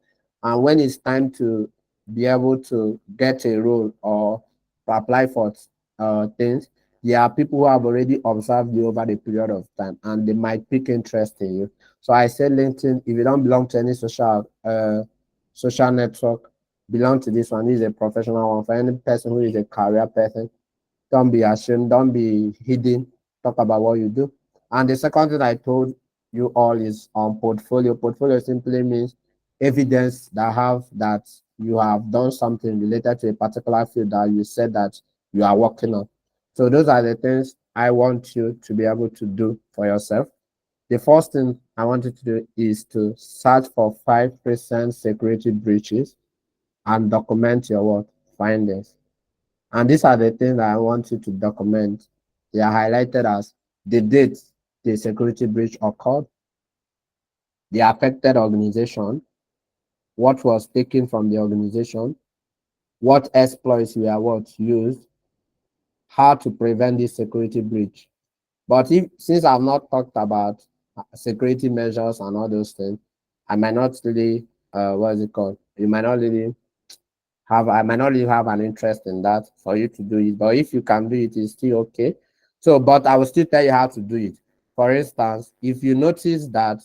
[SPEAKER 1] And when it's time to be able to get a role or to apply for things, there are people who have already observed you over the period of time and they might pick interest in you. So I said LinkedIn, if you don't belong to any social network, belong to this one. This is a professional one for any person who is a career person. Don't be ashamed, don't be hidden. Talk about what you do. And the second thing I told you all is on portfolio. Portfolio simply means evidence that have that you have done something related to a particular field that you said that you are working on. So those are the things I want you to be able to do for yourself. The first thing I want you to do is to search for 5% security breaches and document your what findings. And these are the things that I want you to document. They are highlighted as the date the security breach occurred, the affected organization, what was taken from the organization, what exploits were what used, how to prevent this security breach. But if since I've not talked about security measures and all those things, I might not really what is it called? You might not really have I might not really have an interest in that for you to do it. But if you can do it, it's still okay. So, but I will still tell you how to do it. For instance, if you notice the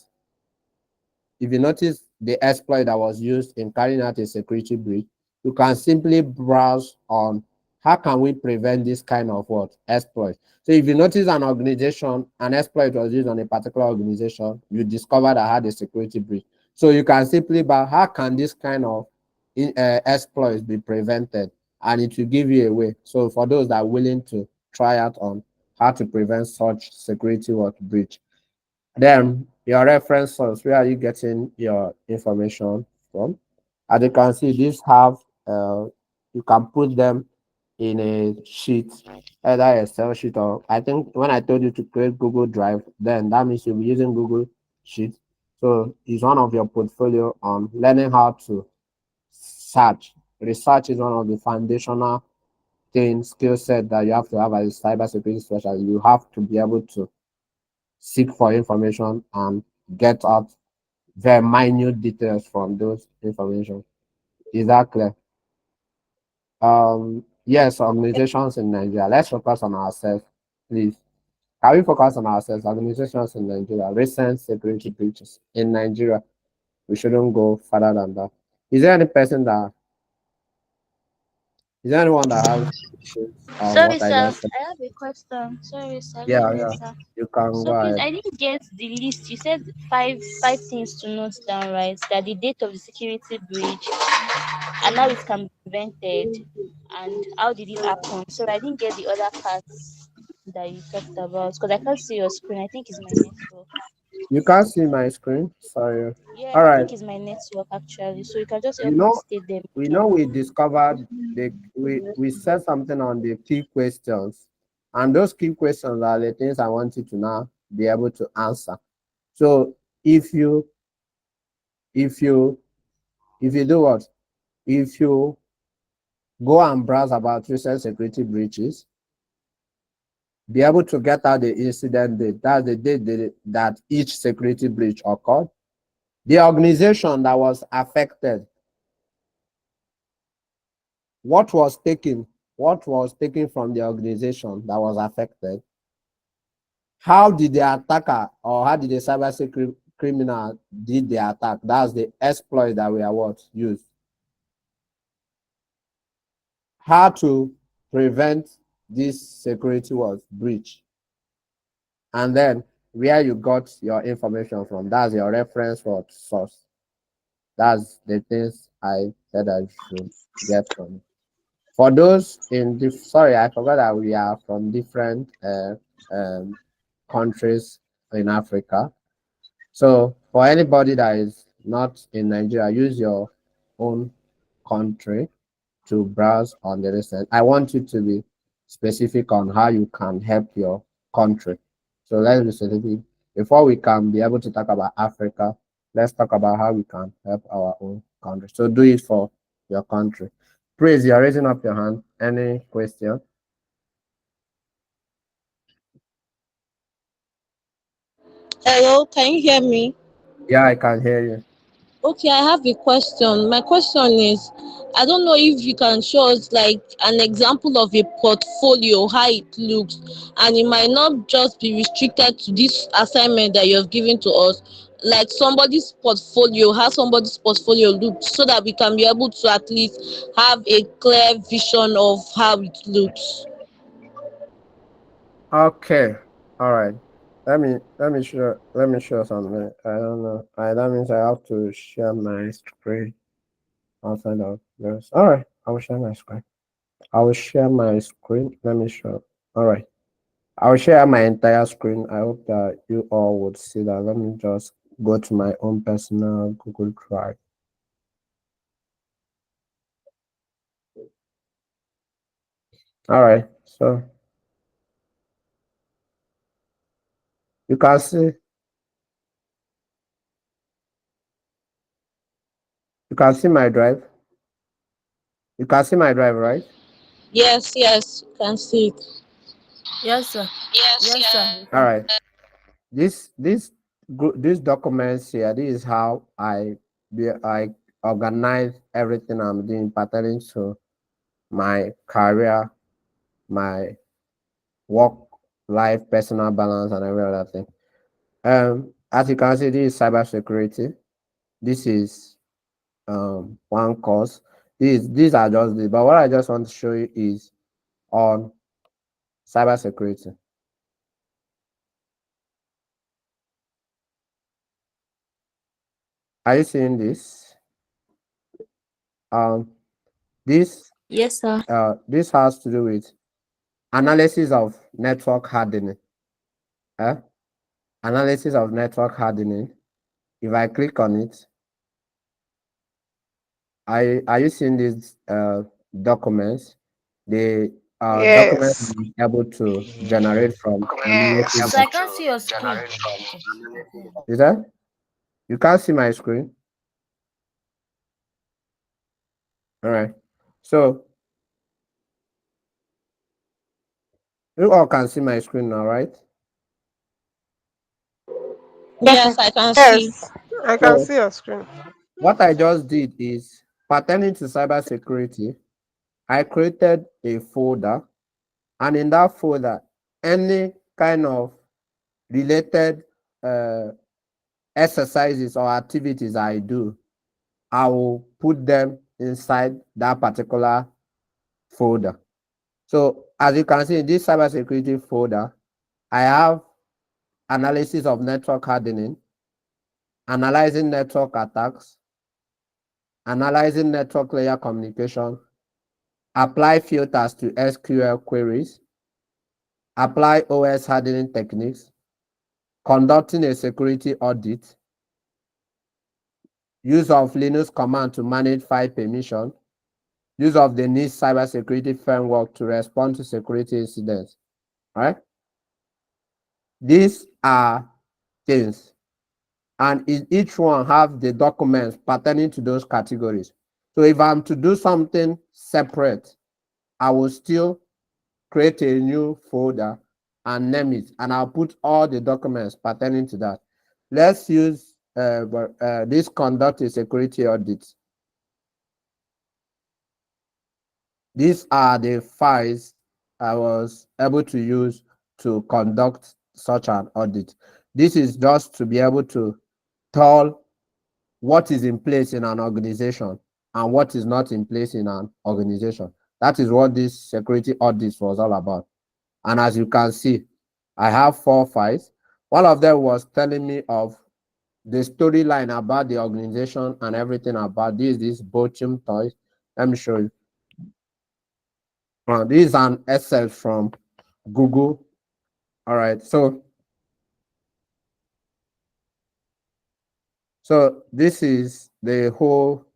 [SPEAKER 1] exploit that was used in carrying out a security breach, you can simply browse on how can we prevent this kind of what exploit. So if you notice an exploit was used on a particular organization, you discover that had a security breach. So you can simply browse how can this kind of exploits be prevented, and it will give you a way. So for those that are willing to try out on how to prevent such security what breach. Then your reference source. Where are you getting your information from? As you can see, these have you can put them in a sheet, either Excel sheet or I think when I told you to create Google Drive, then that means you'll be using Google Sheet. So it's one of your portfolio on learning how to search. Research is one of the foundational thing skill set that you have to have as a cybersecurity specialist. You have to be able to seek for information and get out very minute details from those information. Is that clear? Yes, organizations in Nigeria. Let's focus on ourselves, please. Can we focus on ourselves? Organizations in Nigeria, recent security breaches in Nigeria. We shouldn't go further than that. Is there any person that is there anyone that has questions on
[SPEAKER 3] Sorry,
[SPEAKER 1] what I
[SPEAKER 3] sir.
[SPEAKER 1] just said?
[SPEAKER 3] I have a question. Sorry, sir. Go
[SPEAKER 1] Yeah,
[SPEAKER 3] ahead,
[SPEAKER 1] yeah.
[SPEAKER 3] sir.
[SPEAKER 1] You can
[SPEAKER 3] So
[SPEAKER 1] go
[SPEAKER 3] please,
[SPEAKER 1] ahead.
[SPEAKER 3] I didn't get the list. You said five things to note down, right? That the date of the security breach and how it can be prevented and how did it happen. So I didn't get the other parts that you talked about because I can't see your screen. I think it's my network.
[SPEAKER 1] You can't see my screen. Sorry.
[SPEAKER 3] Yeah,
[SPEAKER 1] All
[SPEAKER 3] I
[SPEAKER 1] right.
[SPEAKER 3] think it's my network actually. So you can just
[SPEAKER 1] You
[SPEAKER 3] help me
[SPEAKER 1] know,
[SPEAKER 3] state them
[SPEAKER 1] we
[SPEAKER 3] again.
[SPEAKER 1] know we discovered we said something on the key questions, and those key questions are the things I want you to now be able to answer. So if you if you if you do what? If you go and browse about recent security breaches, be able to get out the incident date. That's the date that each security breach occurred. The organization that was affected, what was taken, what was taken from the organization that was affected. How did the attacker or how did the cyber security criminal did the attack? That's the exploit that we are what used. How to prevent this security was breach, and then where you got your information from. That's your reference for source. That's the things I said I should get from it. For those in sorry, I forgot that we are from different um, countries in Africa. So for anybody that is not in Nigeria, use your own country to browse on the recent. I want you to be specific on how you can help your country. So let's be specific. Before we can be able to talk about Africa, let's talk about how we can help our own country. So do it for your country. Praise, you're raising up your hand. Any question?
[SPEAKER 2] Hello, can you hear me?
[SPEAKER 1] Yeah, I can hear you.
[SPEAKER 2] Okay, I have a question. My question is, I don't know if you can show us like an example of a portfolio, how it looks, and it might not just be restricted to this assignment that you have given to us. Like somebody's portfolio, how somebody's portfolio looks, so that we can be able to at least have a clear vision of how it looks.
[SPEAKER 1] Okay. All right. Let me show something. I don't know. That means I have to share my screen outside of this. All right. I will share my screen. I will share my screen. Let me show. All right. I will share my entire screen. I hope that you all would see that. Let me just go to my own personal Google Drive. All right. So you can see you can see my drive. You can see my drive, right?
[SPEAKER 2] Yes, yes, you can see it.
[SPEAKER 3] Yes, sir. Yes, sir. We
[SPEAKER 1] All
[SPEAKER 3] can.
[SPEAKER 1] right. These documents here, this is how I organize everything I'm doing pertaining to my career, my work life, personal balance, and every other thing. As you can see, this is cybersecurity. This is one course. These are just the but what I just want to show you is on cybersecurity. Are you seeing this? Um, this
[SPEAKER 3] Yes, sir.
[SPEAKER 1] this has to do with analysis of network hardening. Eh? analysis of network hardening. If I click on it, are you seeing these documents? The documents
[SPEAKER 4] Yes.
[SPEAKER 1] I'm able to generate from analysis
[SPEAKER 3] So
[SPEAKER 1] of.
[SPEAKER 3] I can't see your screen. Okay.
[SPEAKER 1] Is that you can't see my screen? All right. So you all can see my screen now, right?
[SPEAKER 2] Yes, I can see.
[SPEAKER 4] Yes. I can
[SPEAKER 1] So
[SPEAKER 4] see your screen.
[SPEAKER 1] what I just did is pertaining to cybersecurity, I created a folder, and in that folder, any kind of related uh, exercises or activities I do, I will put them inside that particular folder. So as you can see in this cybersecurity folder, I have analysis of network hardening, analyzing network attacks, analyzing network layer communication, apply filters to SQL queries, apply OS hardening techniques, conducting a security audit, use of Linux command to manage file permission, use of the NIST cybersecurity framework to respond to security incidents. All right? These are things, and each one have the documents pertaining to those categories. So if I'm to do something separate, I will still create a new folder and name it, and I'll put all the documents pertaining to that. Let's use this conduct a security audit. These are the files I was able to use to conduct such an audit. This is just to be able to tell what is in place in an organization and what is not in place in an organization. That is what this security audit was all about. And as you can see, I have 4 files. One of them was telling me of the storyline about the organization and everything about this Bochum toys. Let me show you. This is an Excel from Google. All right. So this is the whole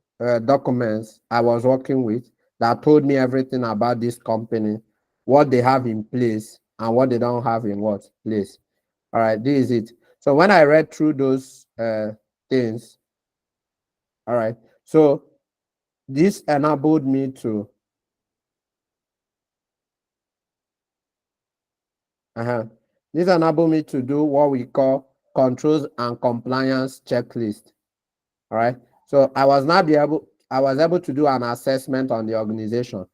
[SPEAKER 1] documents I was working with that told me everything about this company, what they have in place and what they don't have in what place. All right, this is it. So when I read through those things, all right, so this enabled me to uh this enabled me to do what we call controls and compliance checklist. All right. So I was able to do an assessment on the organization,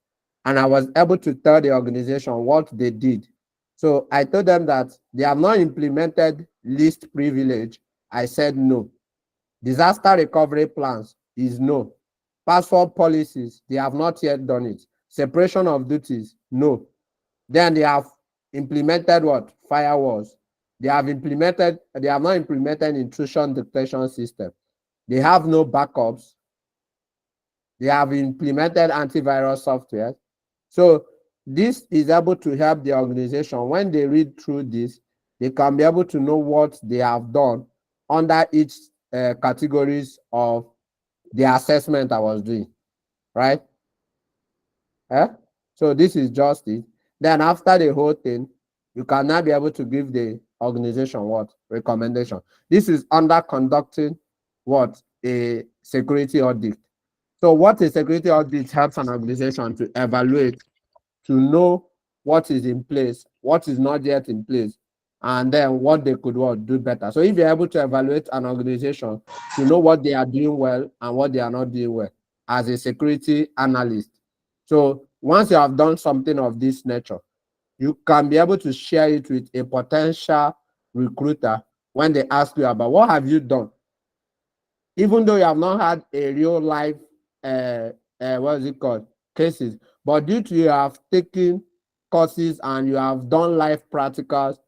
[SPEAKER 1] and I was able to tell the organization what they did. So I told them that they have not implemented least privilege. I said no. Disaster recovery plans is no. Password policies, they have not yet done it. Separation of duties, no. Then they have implemented what? Firewalls. They have not implemented intrusion detection system. They have no backups. They have implemented antivirus software. So this is able to help the organization. When they read through this, they can be able to know what they have done under each categories of the assessment I was doing, right? Eh? So this is just it. Then after the whole thing, you can now be able to give the organization what? Recommendation. This is under conducting what? A security audit. So what a security audit helps an organization to evaluate, to know what is in place, what is not yet in place, and then what they could what, do better. So if you're able to evaluate an organization to know what they are doing well and what they are not doing well as a security analyst. So once you have done something of this nature, you can be able to share it with a potential recruiter when they ask you about what have you done, even though you have not had a real life what is it called, cases, but due to you have taken courses and you have done life practicals,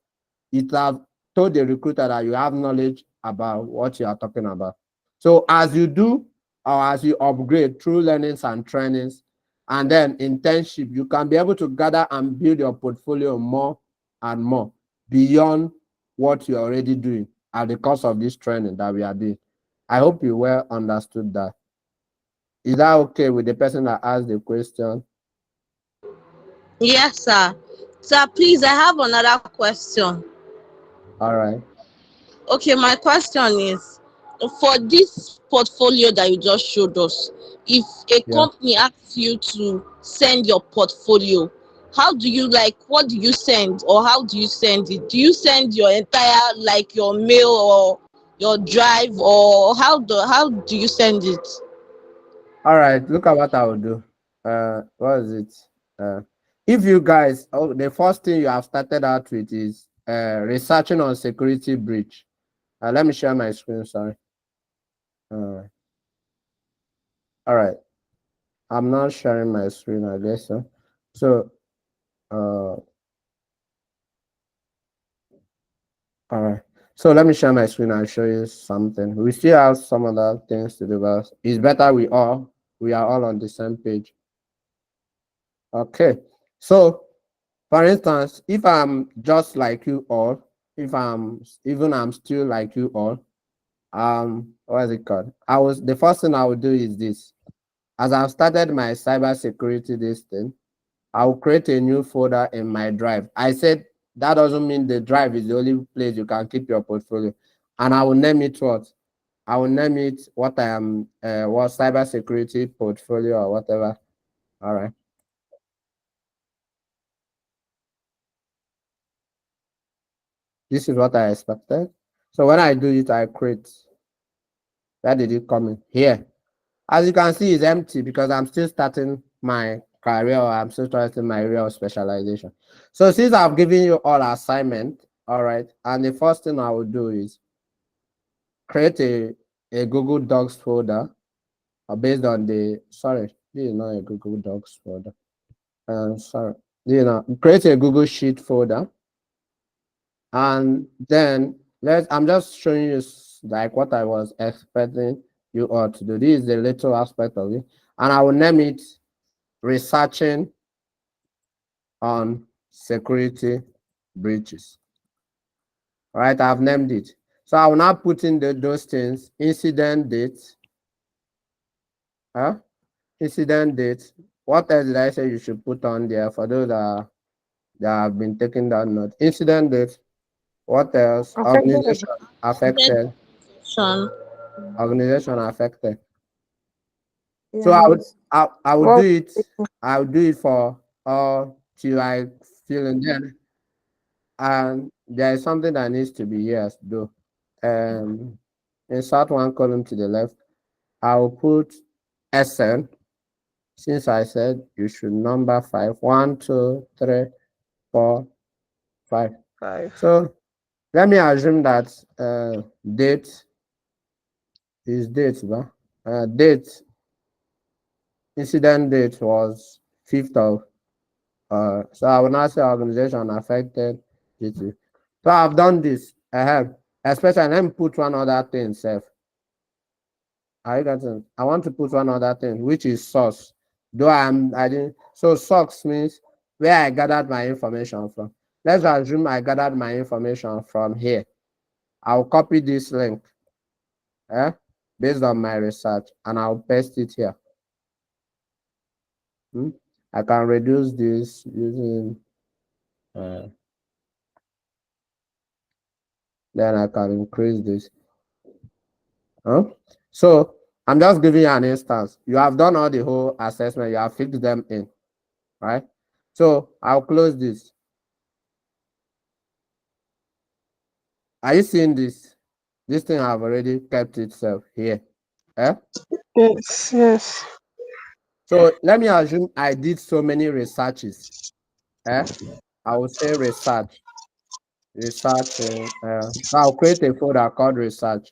[SPEAKER 1] it have told the recruiter that you have knowledge about what you are talking about. So as you do, or as you upgrade through learnings and trainings and then internship, you can be able to gather and build your portfolio more and more beyond what you're already doing at the course of this training that we are doing. I hope you well understood that. Is that okay with the person that asked the question?
[SPEAKER 2] Yes, sir. Sir, please, I have another question.
[SPEAKER 1] All right.
[SPEAKER 2] Okay, my question is, for this portfolio that you just showed us, if a
[SPEAKER 1] Yeah.
[SPEAKER 2] company asks you to send your portfolio, how do you, like, what do you send, or how do you send it? Do you send your entire, like, your mail or your drive, or how do you send it?
[SPEAKER 1] All right. Look at what I will do. What is it? Uh, if you guys, oh, the first thing you have started out with is researching on security breach. Let me share my screen. Sorry. Uh, all right. I'm not sharing my screen, I guess. So, uh, all right. So let me share my screen and show you something. We still have some other things to do, but it's better we are all on the same page. Okay. So for instance, if I'm just like you all, if I'm still like you all, what is it called? The first thing I would do is this. As I've started my cybersecurity this thing, I'll create a new folder in my drive. I said that doesn't mean the drive is the only place you can keep your portfolio. And I will name it what? I will name it what I am, what cybersecurity portfolio or whatever. All right. This is what I expected. So when I do it, I create. Where did it come in? Here. As you can see, it's empty because I'm still starting my career or I'm still starting my area of specialization. So since I've given you all assignment, all right, and the first thing I will do is create a Google Docs folder based on sorry, this is not a Google Docs folder. Sorry, create a Google Sheet folder, and then I'm just showing you like what I was expecting you all to do. This is the little aspect of it, and I will name it researching on security breaches. All right, I've named it. So I will now put in those things, incident date, huh? Incident date. What else did I say you should put on there for those that have been taking that note? Incident date. What else?
[SPEAKER 4] Affected
[SPEAKER 1] Organization affected.
[SPEAKER 2] Identification.
[SPEAKER 1] Organization affected. So
[SPEAKER 4] and
[SPEAKER 1] I would do
[SPEAKER 4] what
[SPEAKER 1] it. I'll do it for till I feel in then. And there is something that needs to be yes, though. Um, insert one column to the left. I'll put SN since I said you should number five. 1, 2, 3, 4, 5.
[SPEAKER 4] five.
[SPEAKER 1] So let me assume that date is date, but date incident date was 5th of so I will not say organization affected GT. So I've done this. I have especially let me put one other thing, self. Are you getting? I want to put one other thing, which is source. Though I didn't. So source means where I gathered my information from. Let's assume I gathered my information from here. I'll copy this link, eh, based on my research, and I'll paste it here. Hmm? I can reduce this using. Uh, then I can increase this. Huh? So I'm just giving you an instance. You have done all the whole assessment. You have fixed them in, right? So I'll close this. Are you seeing this? This thing have already kept itself here. Eh?
[SPEAKER 4] Yes, yes.
[SPEAKER 1] So let me assume I did so many researches. Eh? I will say research. Research. So I'll create a folder called research.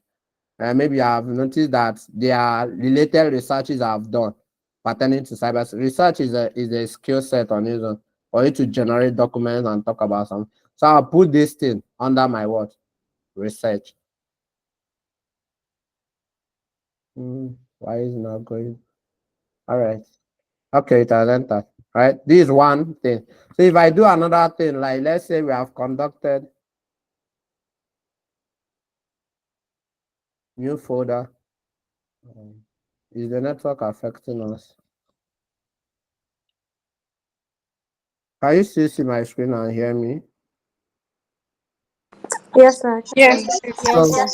[SPEAKER 1] And maybe I've noticed that there are related researches I've done pertaining to cyber research is a skill set on its own for you to generate documents and talk about something. So I'll put this thing under my what? Research. Why is it not going? All right. Okay, it has entered. Right. This is one thing. So if I do another thing, like let's say we have conducted New folder. Um, is the network affecting us? Can you still see my screen and hear me?
[SPEAKER 5] Yes, sir. I
[SPEAKER 4] Yes.
[SPEAKER 5] can.
[SPEAKER 3] Yes,
[SPEAKER 1] So,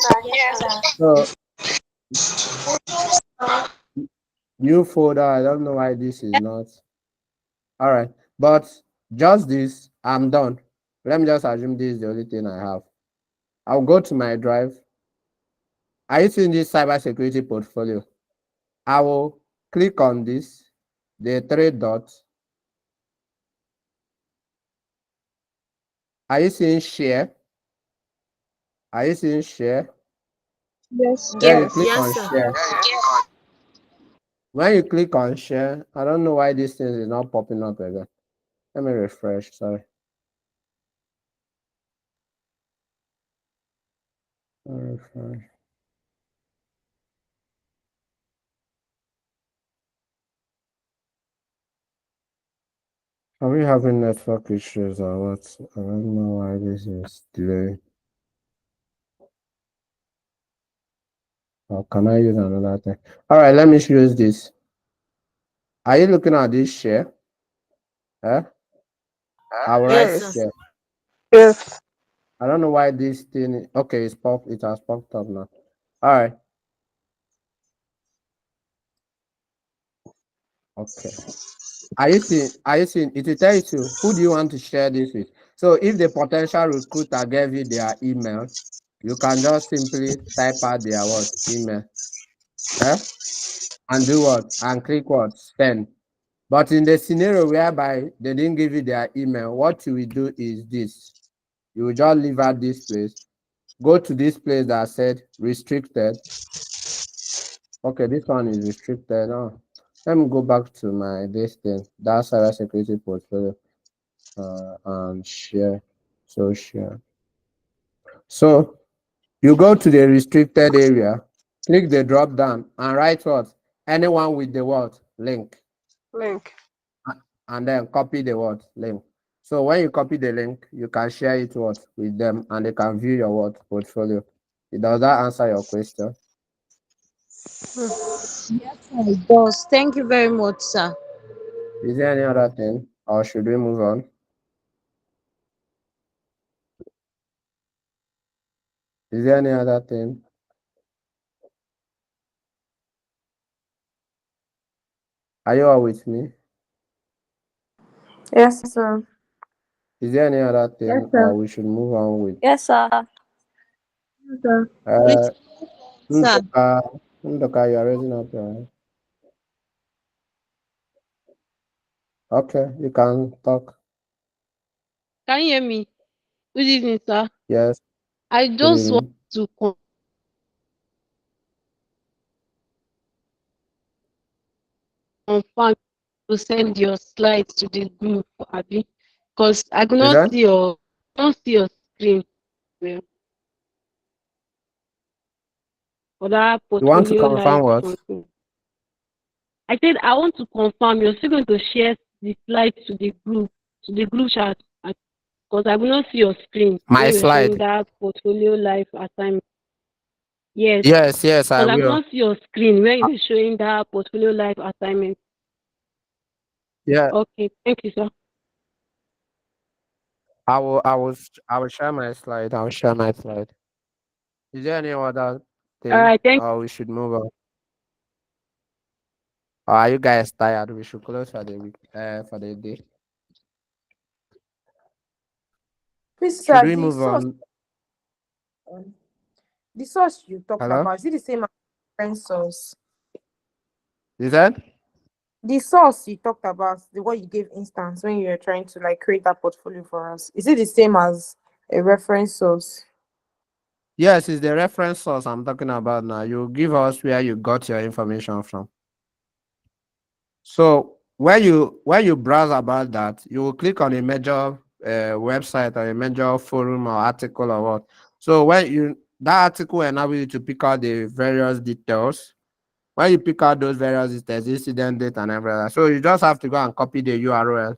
[SPEAKER 3] sir.
[SPEAKER 1] so new folder. I don't know why this is not. All right, but just this, I'm done. Let me just assume this is the only thing I have. I'll go to my drive. Are you seeing this cybersecurity portfolio? I will click on this, the three dots. Are you seeing share? Are you seeing share?
[SPEAKER 4] Yes.
[SPEAKER 1] Then you
[SPEAKER 5] Yes.
[SPEAKER 1] click on share. When you click on share, I don't know why this thing is not popping up again. Let me refresh. Sorry. Refresh. Are we having network issues or what? I don't know why this is delayed. Or can I use another thing? All right, let me use this. Are you looking at this share? Eh? I will write
[SPEAKER 5] Yes.
[SPEAKER 1] share.
[SPEAKER 4] Yes.
[SPEAKER 1] I don't know why this thing. Okay, it's pop. It has popped up now. All right. Okay. Are you seeing it will tell you to who do you want to share this with? So if the potential recruiter gave you their email, you can just simply type out their what email. Eh? And do what? And click what? Send. But in the scenario whereby they didn't give you their email, what you will do is this. You will just leave out this place. Go to this place that said restricted. Okay, this one is restricted. Oh, let me go back to my this thing. That cybersecurity portfolio. And share. So share. So you go to the restricted area, click the drop down and write what? Anyone with the what? Link.
[SPEAKER 4] Link.
[SPEAKER 1] And then copy the what? Link. So when you copy the link, you can share it what with them and they can view your what portfolio. Does that answer your question?
[SPEAKER 2] It does. Thank you very much, sir.
[SPEAKER 1] Is there any other thing? Or should we move on? Is there any other thing? Are you all with me?
[SPEAKER 5] Yes, sir.
[SPEAKER 1] Is there any other
[SPEAKER 5] Yes,
[SPEAKER 1] thing or
[SPEAKER 5] sir.
[SPEAKER 1] we should move on with
[SPEAKER 3] Yes, sir.
[SPEAKER 5] Yes, sir.
[SPEAKER 1] uh
[SPEAKER 2] Please, sir.
[SPEAKER 1] Ndoka, Ndoka, you are raising up your hand. Okay, you can talk.
[SPEAKER 2] Can you hear me? Good evening, sir.
[SPEAKER 1] Yes,
[SPEAKER 2] I
[SPEAKER 1] good
[SPEAKER 2] just want
[SPEAKER 1] evening.
[SPEAKER 2] to confirm to send your slides to the group, Abby, because I could
[SPEAKER 1] Is
[SPEAKER 2] not
[SPEAKER 1] that
[SPEAKER 2] see your screen for that
[SPEAKER 1] you want to
[SPEAKER 2] portfolio
[SPEAKER 1] confirm
[SPEAKER 2] live
[SPEAKER 1] what?
[SPEAKER 2] something. I said I want to confirm you're still going to share the slides to the group chat, because I will not see your screen
[SPEAKER 1] My
[SPEAKER 2] when you're showing
[SPEAKER 1] slide.
[SPEAKER 2] that portfolio live assignment. Yes,
[SPEAKER 1] Yes, yes, I
[SPEAKER 2] because I will
[SPEAKER 1] will.
[SPEAKER 2] not see your screen when
[SPEAKER 1] Uh,
[SPEAKER 2] you're showing that portfolio live assignment.
[SPEAKER 1] Yeah,
[SPEAKER 2] Okay, thank you, sir.
[SPEAKER 1] I will share my slide. I will share my slide. Is there any other
[SPEAKER 2] All
[SPEAKER 1] thing
[SPEAKER 2] right, thank
[SPEAKER 1] or we should move on? Or are you guys tired? We should close for the week, for the day.
[SPEAKER 5] Please,
[SPEAKER 1] Should
[SPEAKER 5] sir,
[SPEAKER 1] we move on?
[SPEAKER 5] um, the source you talked
[SPEAKER 1] Hello?
[SPEAKER 5] about, is it the same as reference source?
[SPEAKER 1] Is that?
[SPEAKER 5] The source you talked about, the one you gave instance when you were trying to like create that portfolio for us, is it the same as a reference source?
[SPEAKER 1] Yes, it's the reference source I'm talking about now. You give us where you got your information from. So when you browse about that, you will click on a major website or a major forum or article or what. So when you that article enable you to pick out the various details. When you pick out those various details, incident date and everything, so you just have to go and copy the URL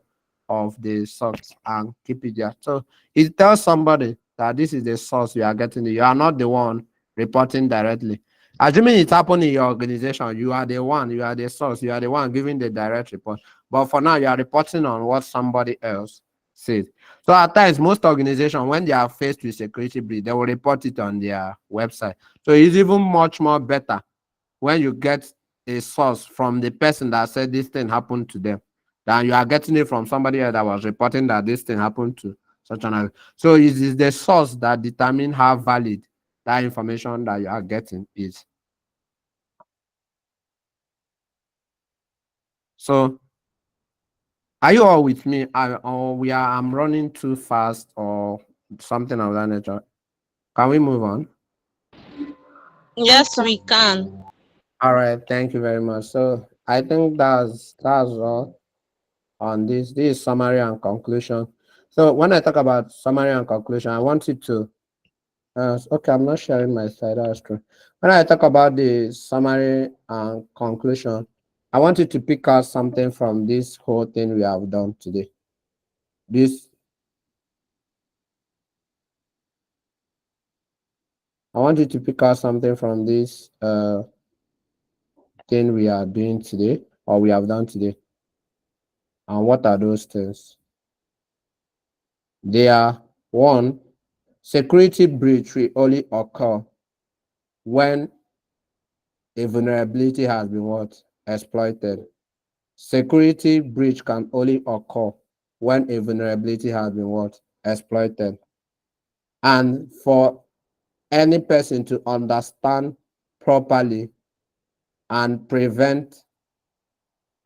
[SPEAKER 1] of the source and keep it there. So it tells somebody that this is the source you are getting. You are not the one reporting directly. Assuming it happened in your organization, you are the one, you are the source, you are the one giving the direct report. But for now, you are reporting on what somebody else said. So at times, most organizations, when they are faced with security breach, they will report it on their website. So it's even much more better when you get a source from the person that said this thing happened to them, than you are getting it from somebody else that was reporting that this thing happened to such an. So it is the source that determine how valid that information that you are getting is. So are you all with me? Or I'm running too fast or something of that nature? Can we move on?
[SPEAKER 4] You
[SPEAKER 2] Yes,
[SPEAKER 4] can.
[SPEAKER 2] we can.
[SPEAKER 1] All right, thank you very much. So I think that's all on this. This is summary and conclusion. So when I talk about summary and conclusion, I want you to okay, I'm not sharing my slide, that's true. When I talk about the summary and conclusion, I want you to pick out something from this whole thing we have done today. This I want you to pick out something from this thing we are doing today or we have done today. And what are those things? They are one, security breach will only occur when a vulnerability has been what? Exploited. Security breach can only occur when a vulnerability has been what? Exploited. And for any person to understand properly and prevent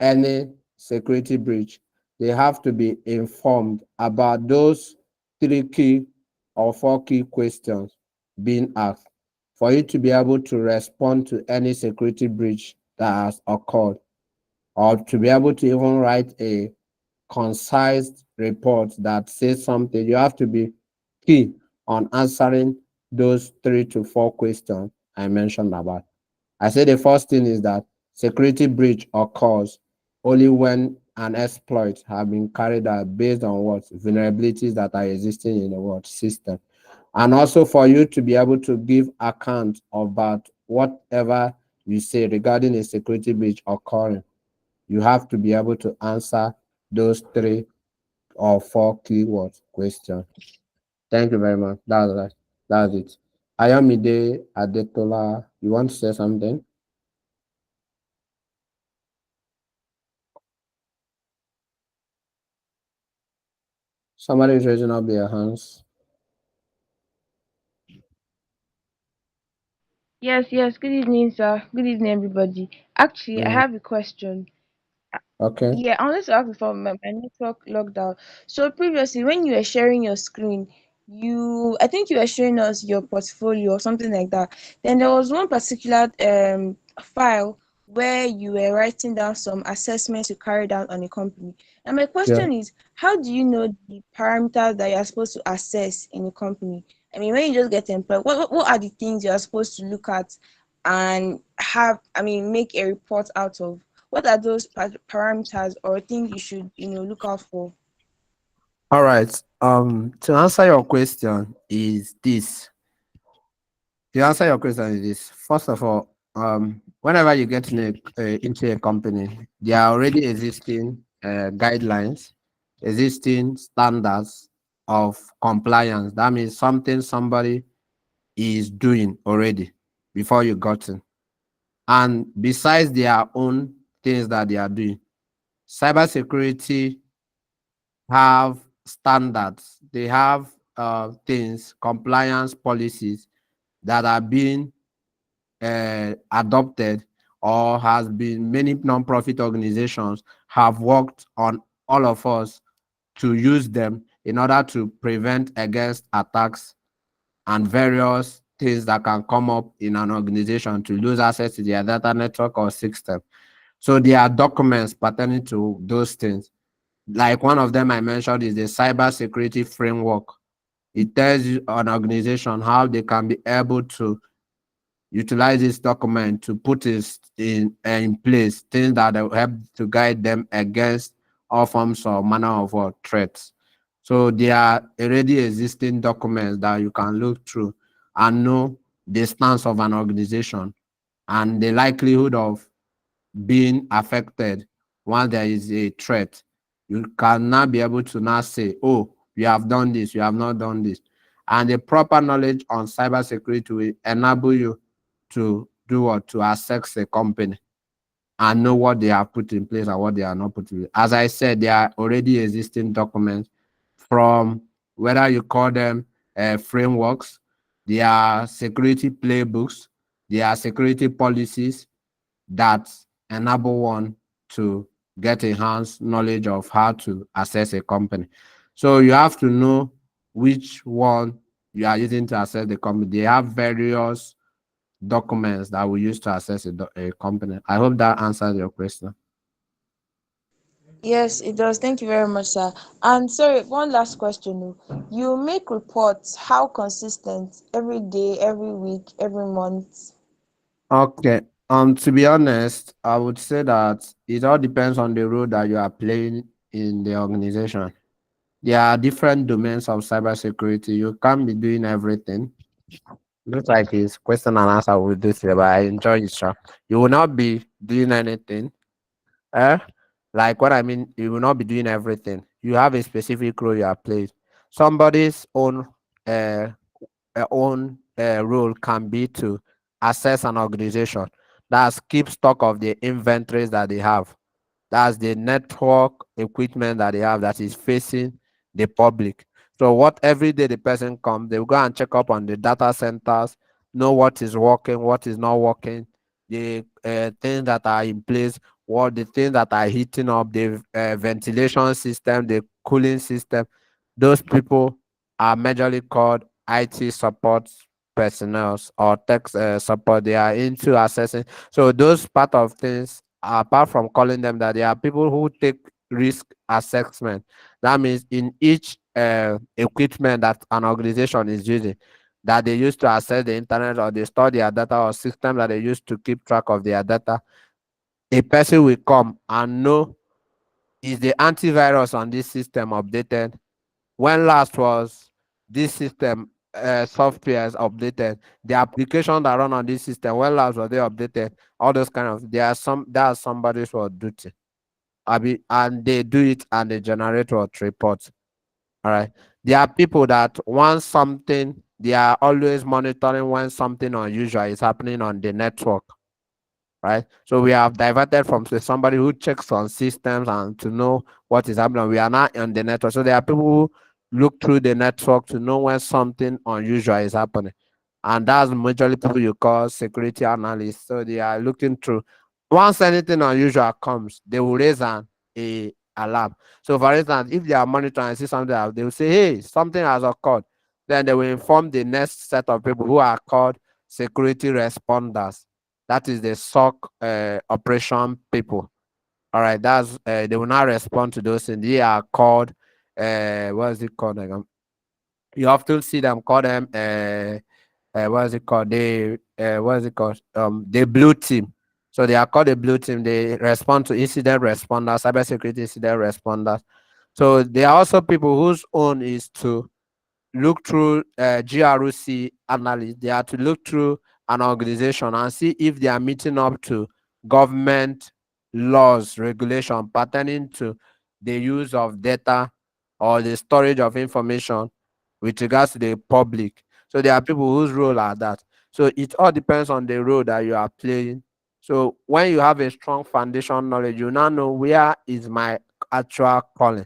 [SPEAKER 1] any security breach, they have to be informed about those three key or four key questions being asked for you to be able to respond to any security breach that has occurred, or to be able to even write a concise report that says something. You have to be key on answering those 3 to 4 questions I mentioned about. I say the first thing is that security breach occurs only when an exploit has been carried out based on what vulnerabilities that are existing in the world system. And also for you to be able to give account about whatever you say regarding a security breach occurring, you have to be able to answer those 3 or 4 keyword questions. Thank you very much. That's it. Ayomide Adetola, you want to say something? Somebody is raising up their hands.
[SPEAKER 6] Yes, yes. Good evening, sir. Good evening, everybody. Actually, I
[SPEAKER 1] Mm,
[SPEAKER 6] have a question.
[SPEAKER 1] okay.
[SPEAKER 6] Yeah, I wanted to ask before my network logged out. So previously, when you were sharing your screen, I think you were showing us your portfolio or something like that. Then there was one particular file where you were writing down some assessments you carried out on a company. And my
[SPEAKER 1] Yeah.
[SPEAKER 6] question is, how do you know the parameters that you are supposed to assess in a company? I mean, when you just get employed, what are the things you are supposed to look at and make a report out of? What are those parameters or things you should, look out for?
[SPEAKER 1] All right. To answer your question is this. To answer your question is this. First of all, whenever you get into a company, there are already existing guidelines, existing standards of compliance. That means something somebody is doing already before you got in. And besides their own things that they are doing, cybersecurity have standards. They have things, compliance policies that are being adopted, or has been many non-profit organizations have worked on all of us to use them in order to prevent against attacks and various things that can come up in an organization to lose access to their data network or system. So there are documents pertaining to those things. Like one of them I mentioned is the cyber security framework. It tells you an organization how they can be able to utilize this document to put this in place, things that will help to guide them against all forms or manner of threats. So there are already existing documents that you can look through and know the stance of an organization and the likelihood of being affected once there is a threat. You can now be able to now say, oh, you have done this, you have not done this. And the proper knowledge on cybersecurity will enable you to do what? To assess a company and know what they have put in place and what they are not putting in place. As I said, there are already existing documents from whether you call them frameworks, there are security playbooks, there are security policies that enable one to get enhanced knowledge of how to assess a company. So you have to know which one you are using to assess the company. They have various documents that we use to assess a company. I hope that answers your question.
[SPEAKER 6] Yes, it does. Thank you very much, sir. And sorry, one last question. You make reports, how consistent? Every day, every week, every month?
[SPEAKER 1] Okay. To be honest, I would say that it all depends on the role that you are playing in the organization. There are different domains of cybersecurity. You can't be doing everything. Looks like it's question and answer with this, but I enjoy it, sure. You will not be doing anything. Eh? Like what I mean, you will not be doing everything. You have a specific role you are playing. Somebody's uh, own role can be to assess an organization. That's keep stock of the inventories that they have. That's the network equipment that they have that is facing the public. So what every day the person comes, they will go and check up on the data centers, know what is working, what is not working, the things that are in place, what the things that are heating up, the ventilation system, the cooling system. Those people are majorly called IT support personnel or tech support. They are into assessing. So those part of things, apart from calling them that, they are people who take risk assessment. That means in each equipment that an organization is using, that they use to access the internet or they store their data or system that they use to keep track of their data, a person will come and know, is the antivirus on this system updated? When last was this system software is updated? The application that run on this system, when last were they updated? All those kind of, there are some, that's somebody's for duty. And they do it and they generate what reports. All right. There are people that want something, they are always monitoring when something unusual is happening on the network, right? So we have diverted from, say, somebody who checks on systems and to know what is happening. We are now on the network. So there are people who look through the network to know when something unusual is happening. And that's majorly people you call security analysts. So they are looking through. Once anything unusual comes, they will raise a alarm. So for instance, if they are monitoring and see something else, they will say, hey, something has occurred. Then they will inform the next set of people who are called security responders. That is the SOC operation people. All right, that's they will not respond to those things. They are called what is it called? You often see them call them what is it called? They what is it called? The blue team. So they are called the blue team. They respond to incident responders, cybersecurity incident responders. So there are also people whose own is to look through GRC analysts. They are to look through an organization and see if they are meeting up to government laws, regulation pertaining to the use of data or the storage of information with regards to the public. So there are people whose role are that. So it all depends on the role that you are playing. So when you have a strong foundation knowledge, you now know where is my actual calling,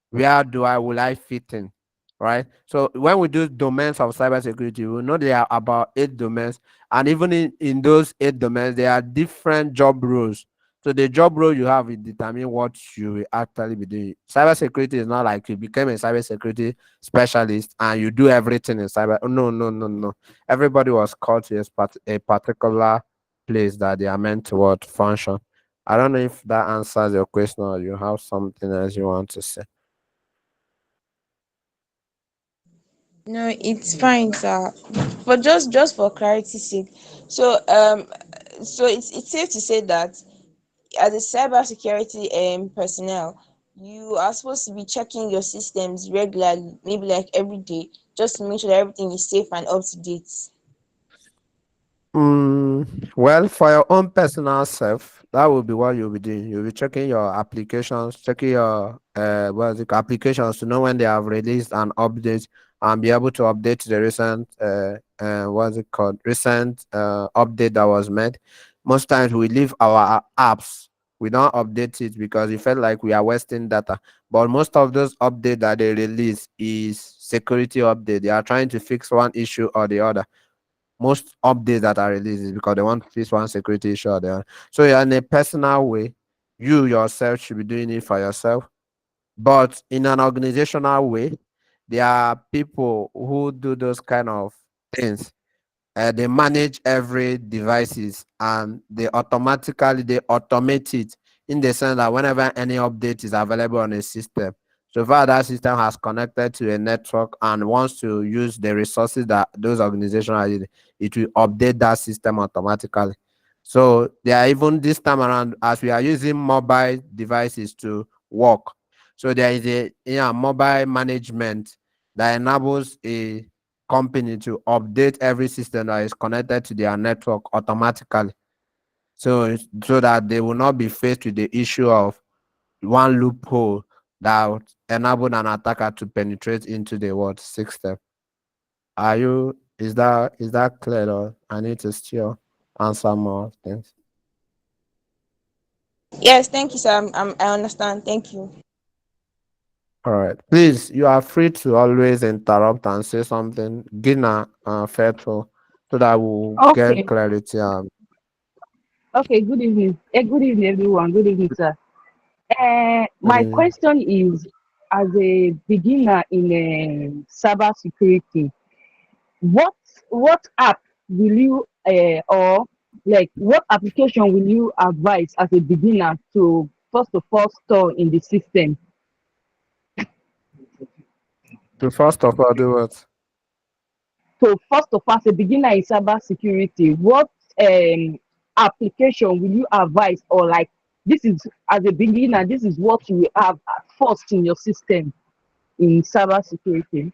[SPEAKER 1] where do I will I fit in, right? So when we do domains of cybersecurity, we know there are about 8 domains, and even in those 8 domains, there are different job roles. So the job role you have will determine what you will actually be doing. Cybersecurity is not like you became a cybersecurity specialist and you do everything in cyber. Oh, no, no, no, no. Everybody was called to a particular place that they are meant to what function. I don't know if that answers your question or you have something else you want to say.
[SPEAKER 6] No, it's fine, sir. But just for clarity's sake, so so it's safe to say that as a cybersecurity personnel, you are supposed to be checking your systems regularly, maybe like every day, just to make sure that everything is safe and up to date.
[SPEAKER 1] Well, for your own personal self, that will be what you'll be doing. You'll be checking your applications, checking your what is it, applications to know when they have released an update and be able to update the recent what's it called recent update that was made. Most times we leave our apps, we don't update it because we felt like we are wasting data. But most of those updates that they release is security update. They are trying to fix one issue or the other. Most updates that are released is because they want to fix one security issue or the other. So yeah, in a personal way, you yourself should be doing it for yourself. But in an organizational way, there are people who do those kind of things. They manage every devices and they automate it in the sense that whenever any update is available on a system, so far that system has connected to a network and wants to use the resources that those organizations are using, it will update that system automatically. So they are even this time around, as we are using mobile devices to work, so there is a mobile management that enables a company to update every system that is connected to their network automatically. So that they will not be faced with the issue of one loophole that would enable an attacker to penetrate into the world system. Are you is that clear, or I need to still answer more things?
[SPEAKER 6] Yes, thank you, sir. I understand. Thank you.
[SPEAKER 1] All right. Please, you are free to always interrupt and say something. Gina, Faithful, so that we'll get
[SPEAKER 7] Okay,
[SPEAKER 1] clarity.
[SPEAKER 7] okay, good evening. Good evening, everyone. Good evening, sir. My
[SPEAKER 1] Mm,
[SPEAKER 7] question is, as a beginner in cyber security, what what app will you or like what application will you advise as a beginner to first of all store in the system?
[SPEAKER 1] to first of all do what?
[SPEAKER 7] So first of all, as a beginner in cyber security, what application will you advise, or like this is as a beginner, this is what you will have at first in your system in cyber security?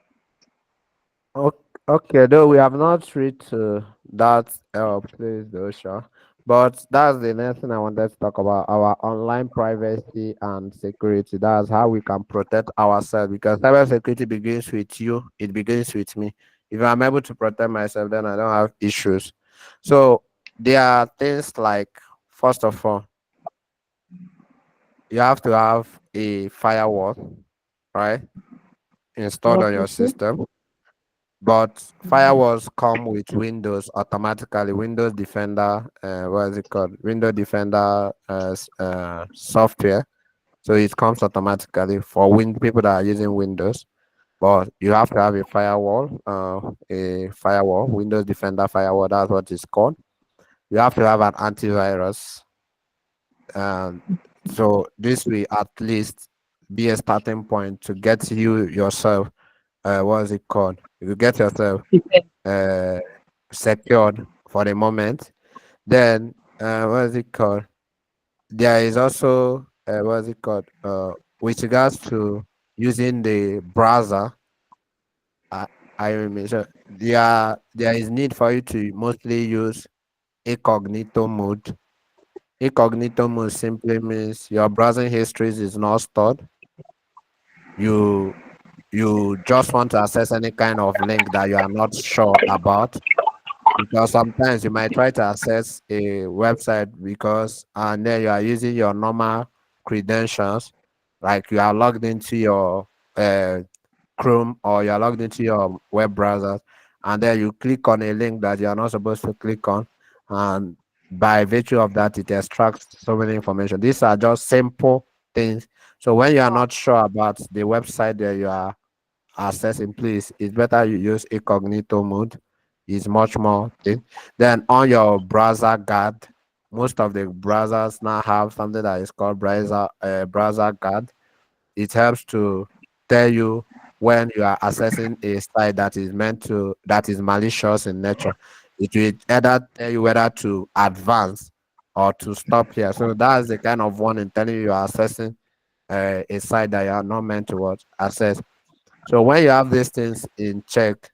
[SPEAKER 1] Okay, though we have not reached that place though, sure. But that's the next thing I wanted to talk about, our online privacy and security. That's how we can protect ourselves, because cyber security begins with you, it begins with me. If I'm able to protect myself, then I don't have issues. So there are things like, first of all, you have to have a firewall, right? Installed on your
[SPEAKER 7] Okay.
[SPEAKER 1] system. But firewalls come with Windows automatically. Windows Defender, what is it called? Windows Defender software. So it comes automatically for people that are using Windows. But you have to have a firewall, Windows Defender firewall. That's what it's called. You have to have an antivirus. And so this will at least be a starting point to get you yourself. What is it called? You get yourself uh, secured for the moment. Then what is it called? There is also what is it called? With regards to using the browser, I I mentioned there is need for you to mostly use incognito mode. Incognito mode simply means your browsing histories is not stored. You you just want to access any kind of link that you are not sure about, because sometimes you might try to access a website because and then you are using your normal credentials, like you are logged into your uh, Chrome, or you are logged into your web browser, and then you click on a link that you are not supposed to click on, and by virtue of that it extracts so many information. These are just simple things. So when you are not sure about the website that you are access in place, it's better you use incognito mode. It's much more thing. Then on your browser guard, most of the browsers now have something that is called browser guard. It helps to tell you when you are accessing a site that is malicious in nature. It will either tell you whether to advance or to stop here. So that's the kind of warning telling you are accessing a site that you are not meant to access. So when you have these things in check,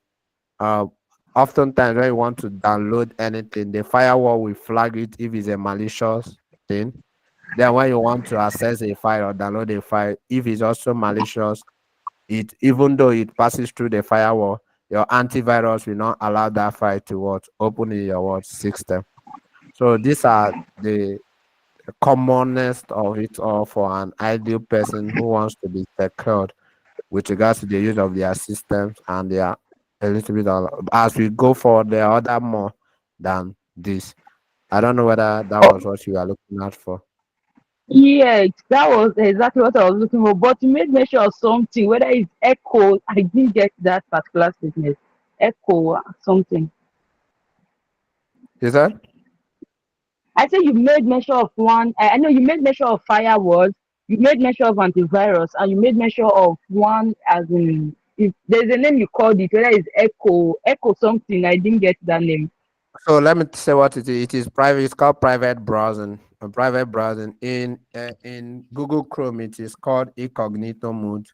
[SPEAKER 1] uh, Oftentimes, when you want to download anything, the firewall will flag it if it's a malicious thing. Then, when you want to access a file or download a file, if it's also malicious, it even though it passes through the firewall, your antivirus will not allow that file to what open in your what system. So these are the commonest of it all for an ideal person who wants to be secured with regards to the use of their systems and their a little bit as we go forward there are other more than this. I don't know whether that was what you are looking at for.
[SPEAKER 7] Yes, that was exactly what I was looking for. But you made mention of something, whether it's echo. I didn't get that particular statement. Echo something.
[SPEAKER 1] Is that
[SPEAKER 7] I said you made mention of one. I know you made mention of firewalls. You made mention of antivirus, and you made mention of one as in if there's a name you called it, whether it's echo, echo something. I didn't get that name.
[SPEAKER 1] so? Let me say what it is. It is private. It's called private browsing. Private browsing in Google Chrome, it is called incognito mode.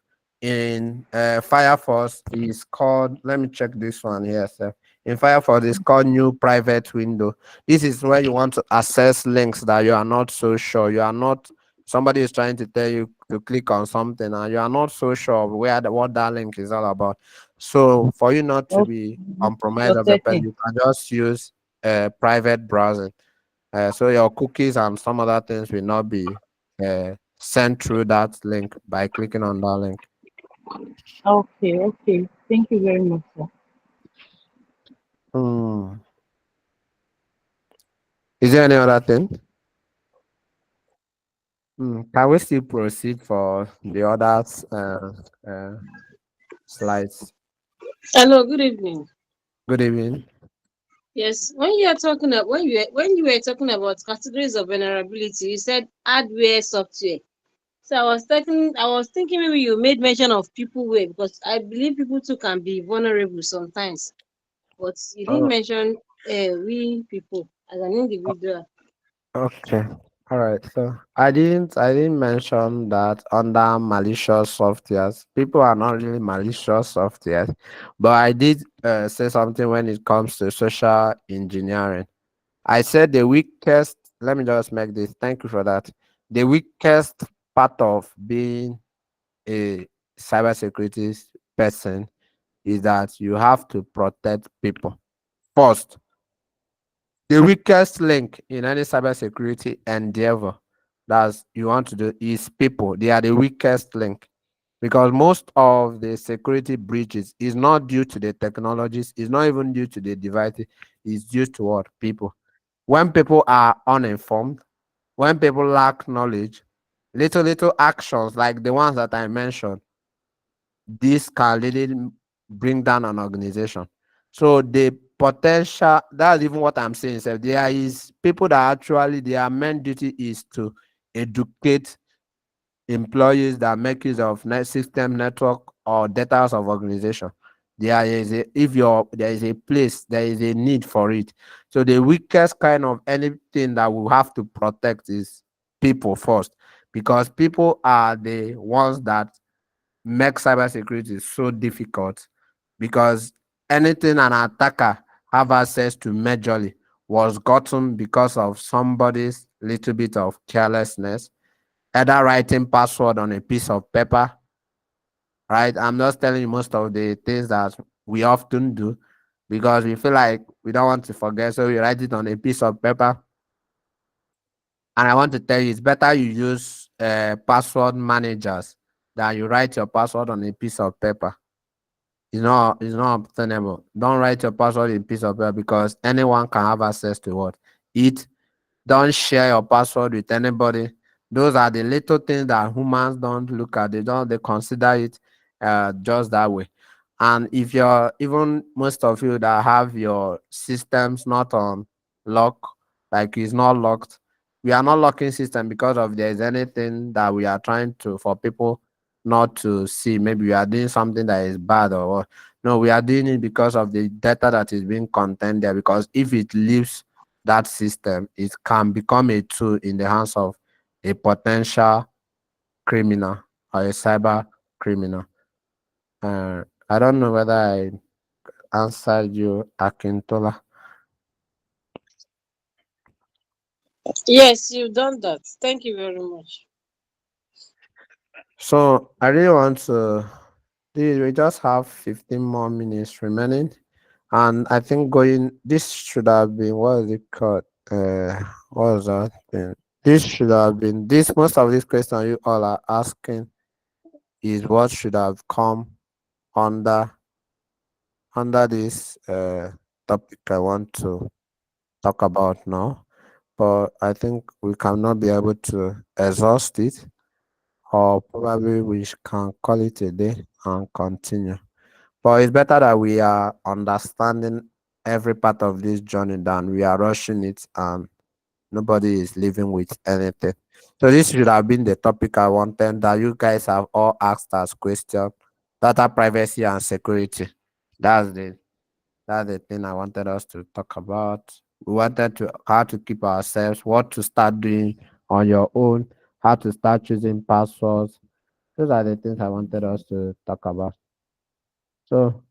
[SPEAKER 1] In Firefox, is called. Let me check this one here. Sir. In Firefox, it's called new private window. This is where you want to access links that you are not so sure. You are not. Somebody is trying to tell you to click on something, and you are not so sure what that link is all about. So for you not to
[SPEAKER 7] Okay,
[SPEAKER 1] be compromised
[SPEAKER 7] your
[SPEAKER 1] of your person,
[SPEAKER 7] setting.
[SPEAKER 1] you can just use private browsing. So your cookies and some other things will not be sent through that link by clicking on that link.
[SPEAKER 7] Okay, okay. Thank you very much, sir.
[SPEAKER 1] Hmm. Is there any other thing? Can we still proceed for the other slides?
[SPEAKER 8] Hello, good evening.
[SPEAKER 1] Good evening.
[SPEAKER 8] Yes, when you are talking about when you were talking about categories of vulnerability, you said hardware, software. So I was thinking maybe you made mention of people way because I believe people too can be vulnerable sometimes. But you didn't
[SPEAKER 1] Oh,
[SPEAKER 8] mention we people as an individual.
[SPEAKER 1] okay. All right. So I didn't mention that under malicious softwares, people are not really malicious softwares, but I did say something when it comes to social engineering. I said the weakest, let me just make this. Thank you for that. The weakest part of being a cybersecurity person is that you have to protect people. First, the weakest link in any cybersecurity endeavor that you want to do is people. They are the weakest link because most of the security breaches is not due to the technologies, it's not even due to the devices, it's due to what? People. When people are uninformed, when people lack knowledge, little actions like the ones that I mentioned, this can really bring down an organization. So the potential, that's even what I'm saying. So there is people that actually their main duty is to educate employees that make use of net system, network, or data of organization. There is a if you're there is a place, there is a need for it. So the weakest kind of anything that we have to protect is people first, because people are the ones that make cybersecurity so difficult, because anything an attacker have access to majorly was gotten because of somebody's little bit of carelessness, either writing password on a piece of paper, right? I'm just telling you most of the things that we often do because we feel like we don't want to forget, so we write it on a piece of paper. And I want to tell you, it's better you use password managers than you write your password on a piece of paper. It's not obtainable. Don't write your password in a piece of paper because anyone can have access to what it. Don't share your password with anybody. Those are the little things that humans don't look at. They consider it just that way. And if you're even most of you that have your systems not on lock, like it's not locked, we are not locking system because of there's anything that we are trying to for people not to see. Maybe we are doing something that is bad or what. No, we are doing it because of the data that is being contained there. Because if it leaves that system, it can become a tool in the hands of a potential criminal or a cyber criminal. I don't know whether I answered you, Akintola.
[SPEAKER 8] Yes, you've done that. Thank you very much.
[SPEAKER 1] So I really want to. We just have 15 more minutes remaining, and I think going. This should have been what is it called? What was that thing? This should have been this. Most of these questions you all are asking is what should have come under this topic I want to talk about now. But I think we cannot be able to exhaust it, or probably we can call it a day and continue. But it's better that we are understanding every part of this journey than we are rushing it and nobody is living with anything. So this should have been the topic I wanted that you guys have all asked as question: data privacy and security. That's the that's the thing I wanted us to talk about. We wanted to how to keep ourselves, what to start doing on your own, how to start choosing passwords. Those are the things I wanted us to talk about. So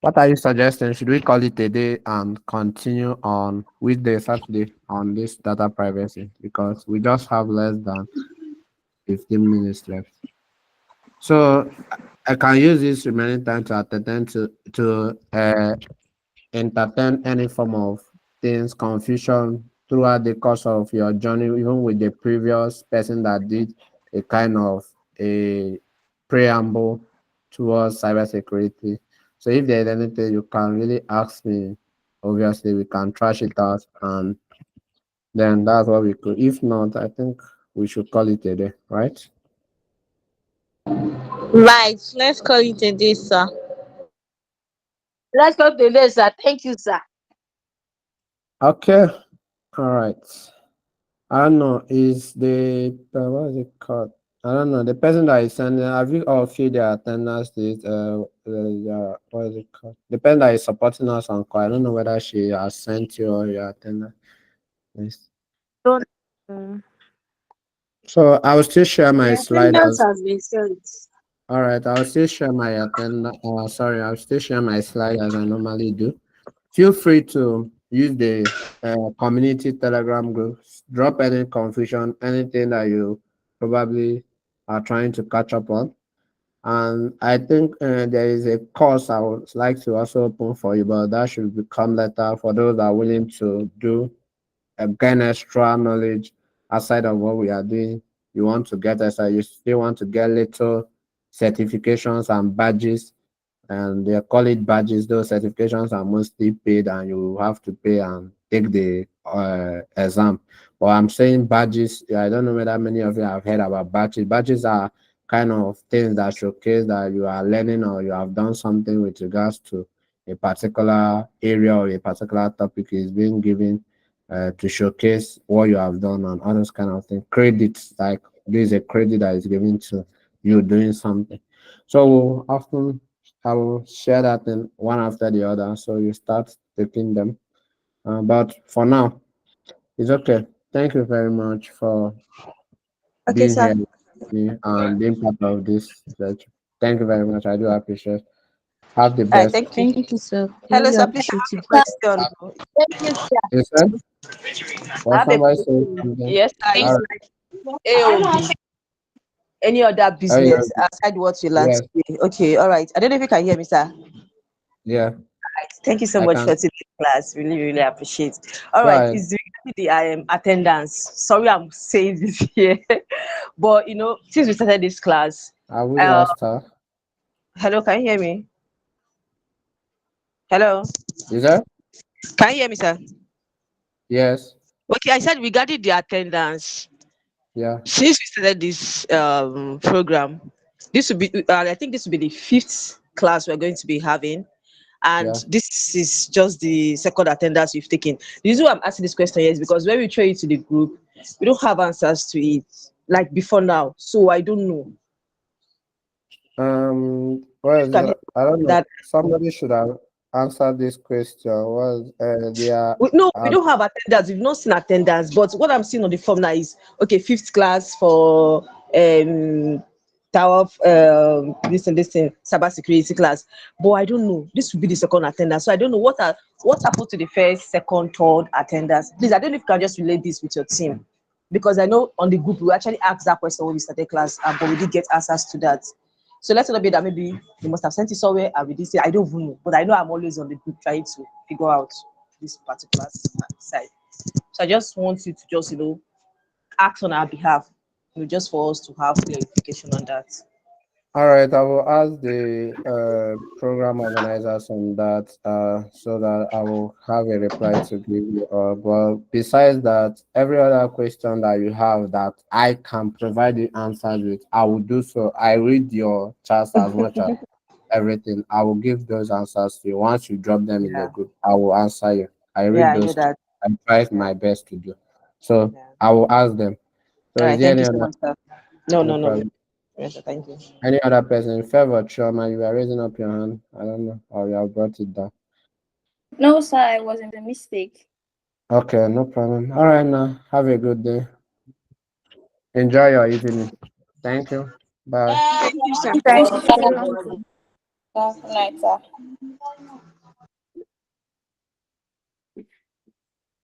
[SPEAKER 1] what are you suggesting? Should we call it a day and continue on weekday, Saturday on this data privacy? Because we just have less than 15 minutes left. So I can use this remaining time to attend to entertain any form of things, confusion throughout the course of your journey, even with the previous person that did a kind of a preamble towards cybersecurity. So if there's anything you can really ask me, obviously we can trash it out and then that's what we could. If not, I think we should call it a day, right?
[SPEAKER 2] Right, let's call it a day, sir.
[SPEAKER 7] Let's go to this, sir. Thank you, sir.
[SPEAKER 1] Okay, all right. I don't know. Is the what is it called? I don't know. The person that is sending. Have you all filled their attendance list? What is it called? The person that is supporting us on call. I don't know whether she has sent you or your attendance list.
[SPEAKER 5] Don't. Mm.
[SPEAKER 1] So I will still share my
[SPEAKER 8] The
[SPEAKER 1] slide
[SPEAKER 8] attendance
[SPEAKER 1] as.
[SPEAKER 8] has been sent.
[SPEAKER 1] All right. I'll still share my attendance. Sorry. I'll still share my slide as I normally do. Feel free to use the community telegram groups. Drop any confusion, anything that you probably are trying to catch up on. And I think there is a course I would like to also open for you, but that should become later for those that are willing to do gain extra knowledge outside of what we are doing. You want to get extra, you still want to get little certifications and badges, and they call it badges. Those certifications are mostly paid, and you have to pay and take the exam. But I'm saying badges. I don't know whether many of you have heard about badges. Badges are kind of things that showcase that you are learning or you have done something with regards to a particular area or a particular topic is being given to showcase what you have done and all those kind of things. Credits, like there's a credit that is given to you doing something. So often I will share that in one after the other. So you start taking them. But for now, it's okay. Thank you very much for
[SPEAKER 6] Okay,
[SPEAKER 1] being
[SPEAKER 6] sir.
[SPEAKER 1] here with me and being part of this session. Thank you very much. I do appreciate. Have the
[SPEAKER 6] All right,
[SPEAKER 1] best.
[SPEAKER 6] thank you.
[SPEAKER 2] Thank you, sir.
[SPEAKER 6] Hello,
[SPEAKER 2] Really
[SPEAKER 6] sir. Please, I
[SPEAKER 2] appreciate
[SPEAKER 6] have
[SPEAKER 2] it.
[SPEAKER 6] a question.
[SPEAKER 7] Thank you, sir.
[SPEAKER 1] You said?
[SPEAKER 7] I
[SPEAKER 1] Was
[SPEAKER 7] have a
[SPEAKER 1] somebody saying
[SPEAKER 7] question.
[SPEAKER 1] something?
[SPEAKER 7] Yes, sir.
[SPEAKER 1] All
[SPEAKER 7] It's
[SPEAKER 1] right.
[SPEAKER 7] like AOB. Any other
[SPEAKER 1] Oh, yeah.
[SPEAKER 7] business aside what you learned
[SPEAKER 1] Yes.
[SPEAKER 7] today? Okay, all right. I don't know if you can hear me, sir.
[SPEAKER 1] Yeah.
[SPEAKER 7] Right. Thank you so
[SPEAKER 1] I
[SPEAKER 7] much
[SPEAKER 1] can.
[SPEAKER 7] for today's class. Really, really appreciate. All
[SPEAKER 1] Go
[SPEAKER 7] right,
[SPEAKER 1] ahead.
[SPEAKER 7] is the attendance. Sorry, I'm saying this here, but since we started this class,
[SPEAKER 1] Have we
[SPEAKER 7] uh,
[SPEAKER 1] lost her?
[SPEAKER 7] hello, can you hear me? Hello,
[SPEAKER 1] Is that?
[SPEAKER 7] can you hear me, sir?
[SPEAKER 1] Yes.
[SPEAKER 7] Okay, I said regarding the attendance.
[SPEAKER 1] Yeah.
[SPEAKER 7] Since we started this program, this will be I think this will be the fifth class we're going to be having, and
[SPEAKER 1] Yeah.
[SPEAKER 7] this is just the second attendance we've taken. The reason why I'm asking this question here is because when we throw it to the group, we don't have answers to it like before now, so I don't know
[SPEAKER 1] What
[SPEAKER 7] if
[SPEAKER 1] is
[SPEAKER 7] you can
[SPEAKER 1] it?
[SPEAKER 7] help
[SPEAKER 1] I don't know.
[SPEAKER 7] that.
[SPEAKER 1] Somebody should have answered this question. Was they are
[SPEAKER 7] No, we
[SPEAKER 1] uh,
[SPEAKER 7] don't have attendance. We've not seen attendance, but what I'm seeing on the form now is okay. Fifth class for
[SPEAKER 9] tower of this thing, cyber security class. But I don't know. This will be the second attendance. So I don't know what happened to the first, second, third attendance. Please, I don't know if you can just relate this with your team. Because I know on the group we actually asked that question when we started class, but we did get answers to that. So let's not be that maybe they must have sent it somewhere and we did say I don't even know. But I know I'm always on the group trying to figure out this particular side. So I just want you to just act on our behalf, just for us to have clarification on that.
[SPEAKER 1] All right, I will ask the program organizers on that so that I will have a reply to give you. But besides that, every other question that you have that I can provide you answers with, I will do so. I read your chats as much as everything. I will give those answers to you. Once you drop them in the
[SPEAKER 9] Yeah,
[SPEAKER 1] group, I will answer you. I
[SPEAKER 9] yeah,
[SPEAKER 1] read
[SPEAKER 9] I know
[SPEAKER 1] those chats.
[SPEAKER 9] that.
[SPEAKER 1] I try
[SPEAKER 9] Yeah,
[SPEAKER 1] my best to do. So
[SPEAKER 9] yeah.
[SPEAKER 1] I will ask them. So
[SPEAKER 9] All
[SPEAKER 1] is
[SPEAKER 9] right,
[SPEAKER 1] there
[SPEAKER 9] thank
[SPEAKER 1] any
[SPEAKER 9] you so
[SPEAKER 1] other
[SPEAKER 9] much, sir. No,
[SPEAKER 1] no
[SPEAKER 9] no, no.
[SPEAKER 1] problem?
[SPEAKER 9] Yes, sir, thank you.
[SPEAKER 1] Any other person? Favor Trauma, you are raising up your hand. I don't know. Or you have brought it down.
[SPEAKER 10] No, sir, it wasn't a mistake.
[SPEAKER 1] Okay, no problem. All right now. Have a good day. Enjoy your evening. Thank you. Bye.
[SPEAKER 8] Thank you, sir.
[SPEAKER 5] Thank
[SPEAKER 10] Thank
[SPEAKER 5] you.
[SPEAKER 10] you, sir. Good night, sir.